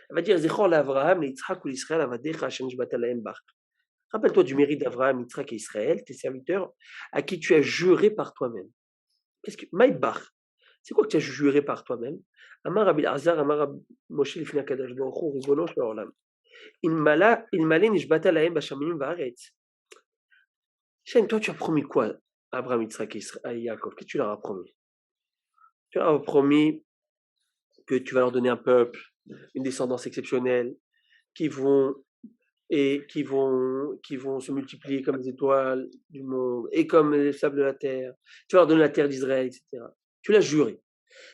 [SPEAKER 1] Elle va dire Zechor l'Avraham, l'Yitzhak ou l'Israël, avadecha Hashem jbata lahem bar. Rappelle-toi du mérite d'Avraham, Yitzhak et Israël, tes serviteurs, à qui tu as juré par toi-même. Qu'est-ce que Maïbar? C'est quoi que tu as juré par toi-même? Amar Rabbi Azar, Amar Moshe Lifnei Kadosh Baruch Hu, Ribono Shel Olam. Il malé nishbata lahem bashaminim va'aretz. Shem, toi tu as promis quoi à Abraham, Yitzhak et Yaakov? Qu'est-ce que tu leur as promis? Tu leur as promis que tu vas leur donner un peuple, une descendance exceptionnelle, qui vont se multiplier comme les étoiles du monde et comme les sables de la terre. Tu vas leur donner la terre d'Israël, etc. Tu l'as juré.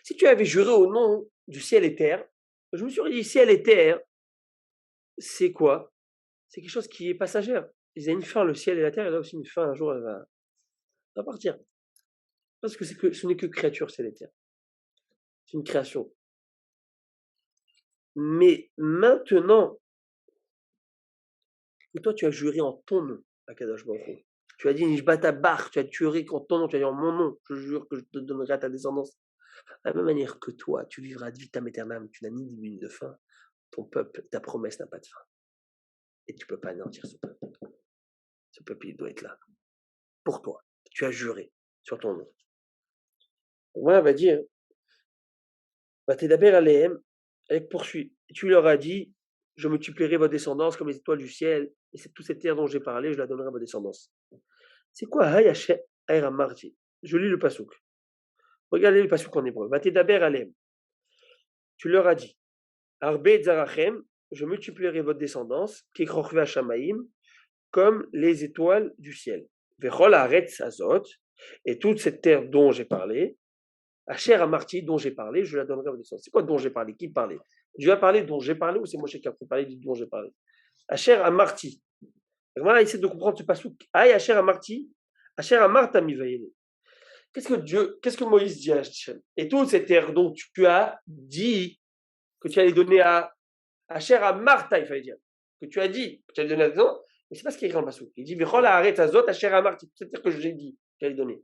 [SPEAKER 1] Si tu avais juré au nom du ciel et terre, je me suis dit, ciel et terre, c'est quoi? C'est quelque chose qui est passagère. Il y a une fin, le ciel et la terre, il y a aussi une fin, un jour, elle va partir. Parce que ce n'est que créature, ciel et terre. C'est une création. Mais maintenant, que toi, tu as juré en ton nom, Akadosh Baruch Hu. Tu as dit Nishbata Bar, tu as juré qu'en ton nom, tu as dit en mon nom, je jure que je te donnerai à ta descendance. De la même manière que toi, tu vivras ad vitam aeternam, tu n'as ni d'huile ni de faim, ton peuple, ta promesse n'a pas de fin. Et tu ne peux pas anéantir ce peuple. Ce peuple, il doit être là. Pour toi. Tu as juré sur ton nom. Moi, elle va dire, Vatedaber alehem, avec poursuit. Et tu leur as dit, je multiplierai votre descendance comme les étoiles du ciel, et c'est toute cette terre dont j'ai parlé, je la donnerai à votre descendance. C'est quoi Hayashe Airamarti? Je lis le pasouk. Regardez le pasouk en hébreu. Vatedaber alehem. Tu leur as dit, Arbe Zarachem, je multiplierai votre descendance, Kekrochve Hashamaim, comme les étoiles du ciel. Vechol Haaretz Azot, et toute cette terre dont j'ai parlé, Asher Amarti, dont j'ai parlé, je la donnerai à votre descendance. C'est quoi dont j'ai parlé? Qui parlait? Dieu a parlé dont j'ai parlé ou c'est Moshe qui a parlé du dont j'ai parlé? Asher Amarti. Voilà, essaie de comprendre ce pasouk. Aïe, Asher Amarti, Asher Amarta Mivayele. Qu'est-ce que Moïse dit à Hachem? Et toute cette terre dont tu as dit que tu allais donner à Asher Amarta, il fallait dire. Que tu as dit, que tu allais donner à Zon, mais c'est pas ce qu'il y a écrit dans le pasouk. Il dit, Vechol Haaretz Azot, Asher Amarti. C'est-à-dire que j'ai dit qu'il allait donner.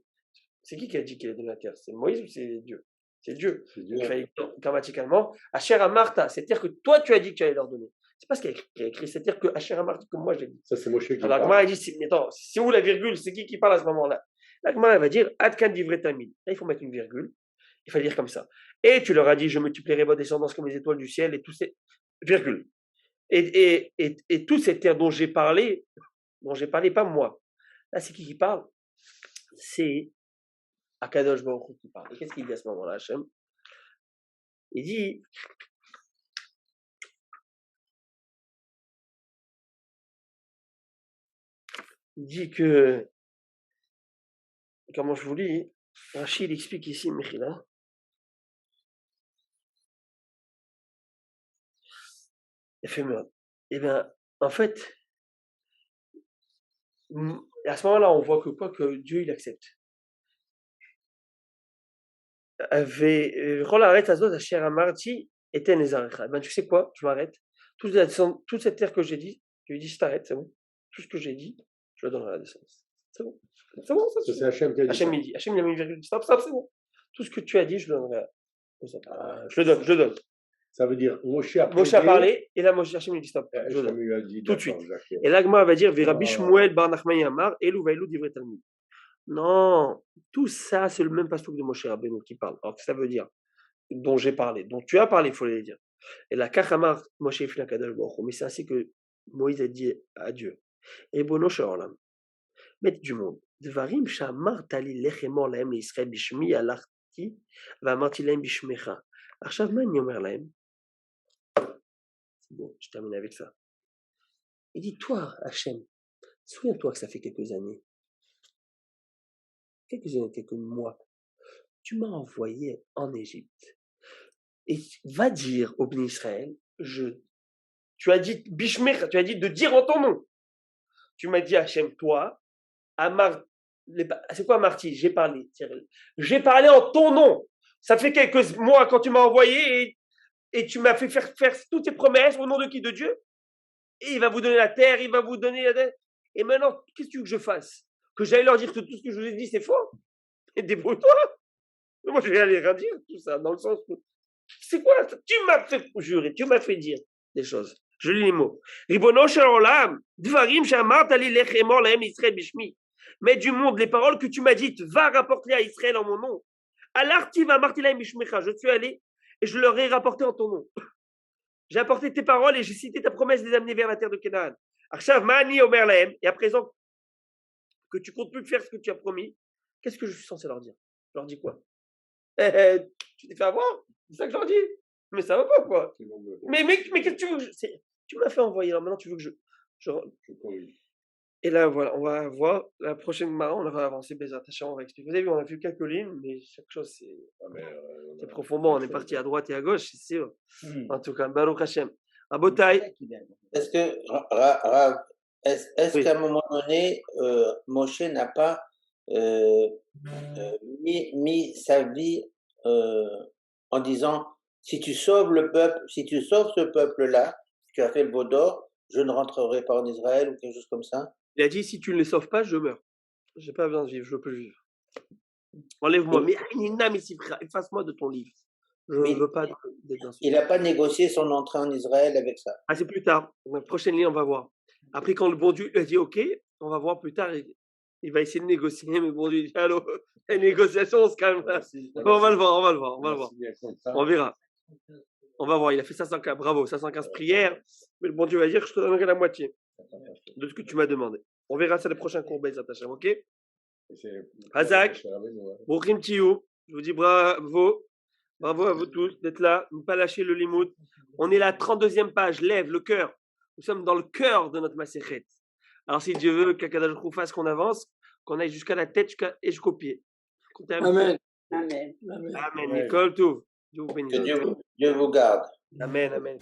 [SPEAKER 1] C'est qui a dit qu'il allait donner la terre? C'est Moïse ou c'est Dieu? C'est Dieu. Il fallait dire grammaticalement, Asher Amarta, c'est-à-dire que toi tu as dit que tu allais leur donner. C'est pas ce qu'il y a écrit, c'est-à-dire que Asher Amarta, comme moi j'ai dit.
[SPEAKER 3] Ça, c'est Moshe qui
[SPEAKER 1] Alors,
[SPEAKER 3] parle.
[SPEAKER 1] la dit, mais attends, si vous la virgule, c'est qui parle à ce moment-là? La elle va dire, Adkan divrei tamid. Là, il faut mettre une virgule. Il faut dire comme ça. Et tu leur as dit, je multiplierai votre descendance comme les étoiles du ciel et tous ces. Virgule. Et toutes ces terres dont j'ai parlé, pas moi. Là, c'est qui parle? C'est Akadosh Baruch Hu qui parle. Et qu'est-ce qu'il dit à ce moment-là, Hachem? Il dit, que, comment je vous lis, Rachid explique ici, Mechila. Eh bien, en fait, Et à ce moment-là, on voit que quoi que Dieu, il accepte. Ben, tu sais quoi, je m'arrête. Toute cette terre que j'ai dit, je lui dis, je t'arrête, c'est bon. Tout ce que j'ai dit, je le donnerai à la descendance. C'est bon. C'est bon, ça.
[SPEAKER 3] C'est Hachem qui a dit
[SPEAKER 1] Hachem,
[SPEAKER 3] ça.
[SPEAKER 1] il dit. Hachem, il a mis une virgule. Stop, c'est bon. Tout ce que tu as dit, je le donnerai aux autres. Je le donne.
[SPEAKER 3] Ça veut dire, Moshe a
[SPEAKER 1] Moshe a parlé, et là, Hachem, il dit stop. Je le donne.
[SPEAKER 3] Hachem lui a dit,
[SPEAKER 1] Tout de suite.
[SPEAKER 3] d'accord, Jacques.
[SPEAKER 1] Et l'Agma va dire, Rabbi
[SPEAKER 3] Ah.
[SPEAKER 1] Shmuel bar Nachman Yamar, Elou Vailou Divrei Talmud. Non, tout ça, c'est le même pasteur de Moshe Rabbeinu qui parle. Alors, ça veut dire, dont j'ai parlé, dont tu as parlé, il faut les dire. Et la Kachamar Moshe Ifna Kadal Baruch Hu, mais c'est ainsi que Moïse a dit à Dieu. Et Bono Shaolam, maître du monde, Dvarim Shamar Tali Lechemor Lahem Israël Bishmi Alarti, Vamarti Lahem Bishmecha. Arshav Man Yomer Lahem. C'est bon, je termine avec ça. Il dit, toi, Hachem, souviens-toi que ça fait quelques années, quelques mois, tu m'as envoyé en Égypte. Et va dire au Béni Israël, tu as dit Bishmecha, tu as dit de dire en ton nom. Tu m'as dit Hachem, toi, c'est quoi Marty? J'ai parlé en ton nom. Ça fait quelques mois quand tu m'as envoyé et tu m'as fait faire toutes tes promesses au nom de qui? De Dieu. Et il va vous donner la terre, il va vous donner la terre. Et maintenant, qu'est-ce que tu veux que je fasse? Que j'aille leur dire que tout ce que je vous ai dit, c'est faux? Et débrouille-toi. Moi, je vais aller rien dire, tout ça, dans le sens où... C'est quoi? Tu m'as fait jurer, tu m'as fait dire des choses. Je lis les mots. Ribono shel olam, dvarim she'amart li lechemor lahem Israël bishmi. Mais du monde, les paroles que tu m'as dites, va rapporter à Israël en mon nom. Alarti va marti lahem bishmecha. Je suis allé et je leur ai rapporté en ton nom. J'ai apporté tes paroles et j'ai cité ta promesse de les amener vers la terre de Canaan. Arshav ma'ani omer lahem. Et à présent que tu comptes plus faire ce que tu as promis, qu'est-ce que je suis censé leur dire? Je leur dis quoi? Tu t'es fait avoir? C'est ça que je leur dis. Mais ça va pas, quoi. Mais qu'est-ce que tu veux que tu m'as fait envoyer, alors maintenant tu veux que je... Et là, voilà, on va voir la prochaine marron, on va avancer, Bézat Hachem, on va expliquer. Vous avez vu, on a vu quelques lignes, mais chaque chose, c'est profondément. On est parti à droite et à gauche, c'est sûr. En tout cas, Baruch Hachem. Abotai.
[SPEAKER 6] Est-ce que, est-ce qu'à un moment donné, Moshe n'a pas mis sa vie en disant, si tu sauves le peuple, si tu sauves ce peuple-là, tu as fait le veau d'or, je ne rentrerai pas en Israël ou quelque chose comme ça?
[SPEAKER 1] Il a dit, si tu ne les sauves pas, je meurs. Je n'ai pas besoin de vivre, je peux vivre. Enlève-moi, mais efface-moi de ton livre. Je ne veux pas d'être dans ce
[SPEAKER 6] Il n'a pas négocié son entrée en Israël avec ça.
[SPEAKER 1] Ah, c'est plus tard. Dans la prochaine ligne, on va voir. Après, quand le bon Dieu lui a dit OK, on va voir plus tard. Il va essayer de négocier, mais bon Dieu dit allô, les négociations, on se calme. On va le voir. On verra. On va voir. Il a fait 515, bravo, 515 prières. Mais le bon Dieu va dire je te donnerai la moitié de ce que tu m'as demandé. On verra ça les prochains cours, Bezat Hachem, OK? Hazak, Bochim Tiyou, je vous dis bravo. Bravo à vous tous d'être là, ne pas lâcher le limoud. On est la 32e page, lève le cœur. Nous sommes dans le cœur de notre Maséchet. Alors si Dieu veut qu'Akadosh Baruch Hu fasse qu'on avance, qu'on aille jusqu'à la tête et jusqu'au pied.
[SPEAKER 2] Amen.
[SPEAKER 1] Amen. Nicole, tout.
[SPEAKER 6] Que Dieu vous garde.
[SPEAKER 1] Amen.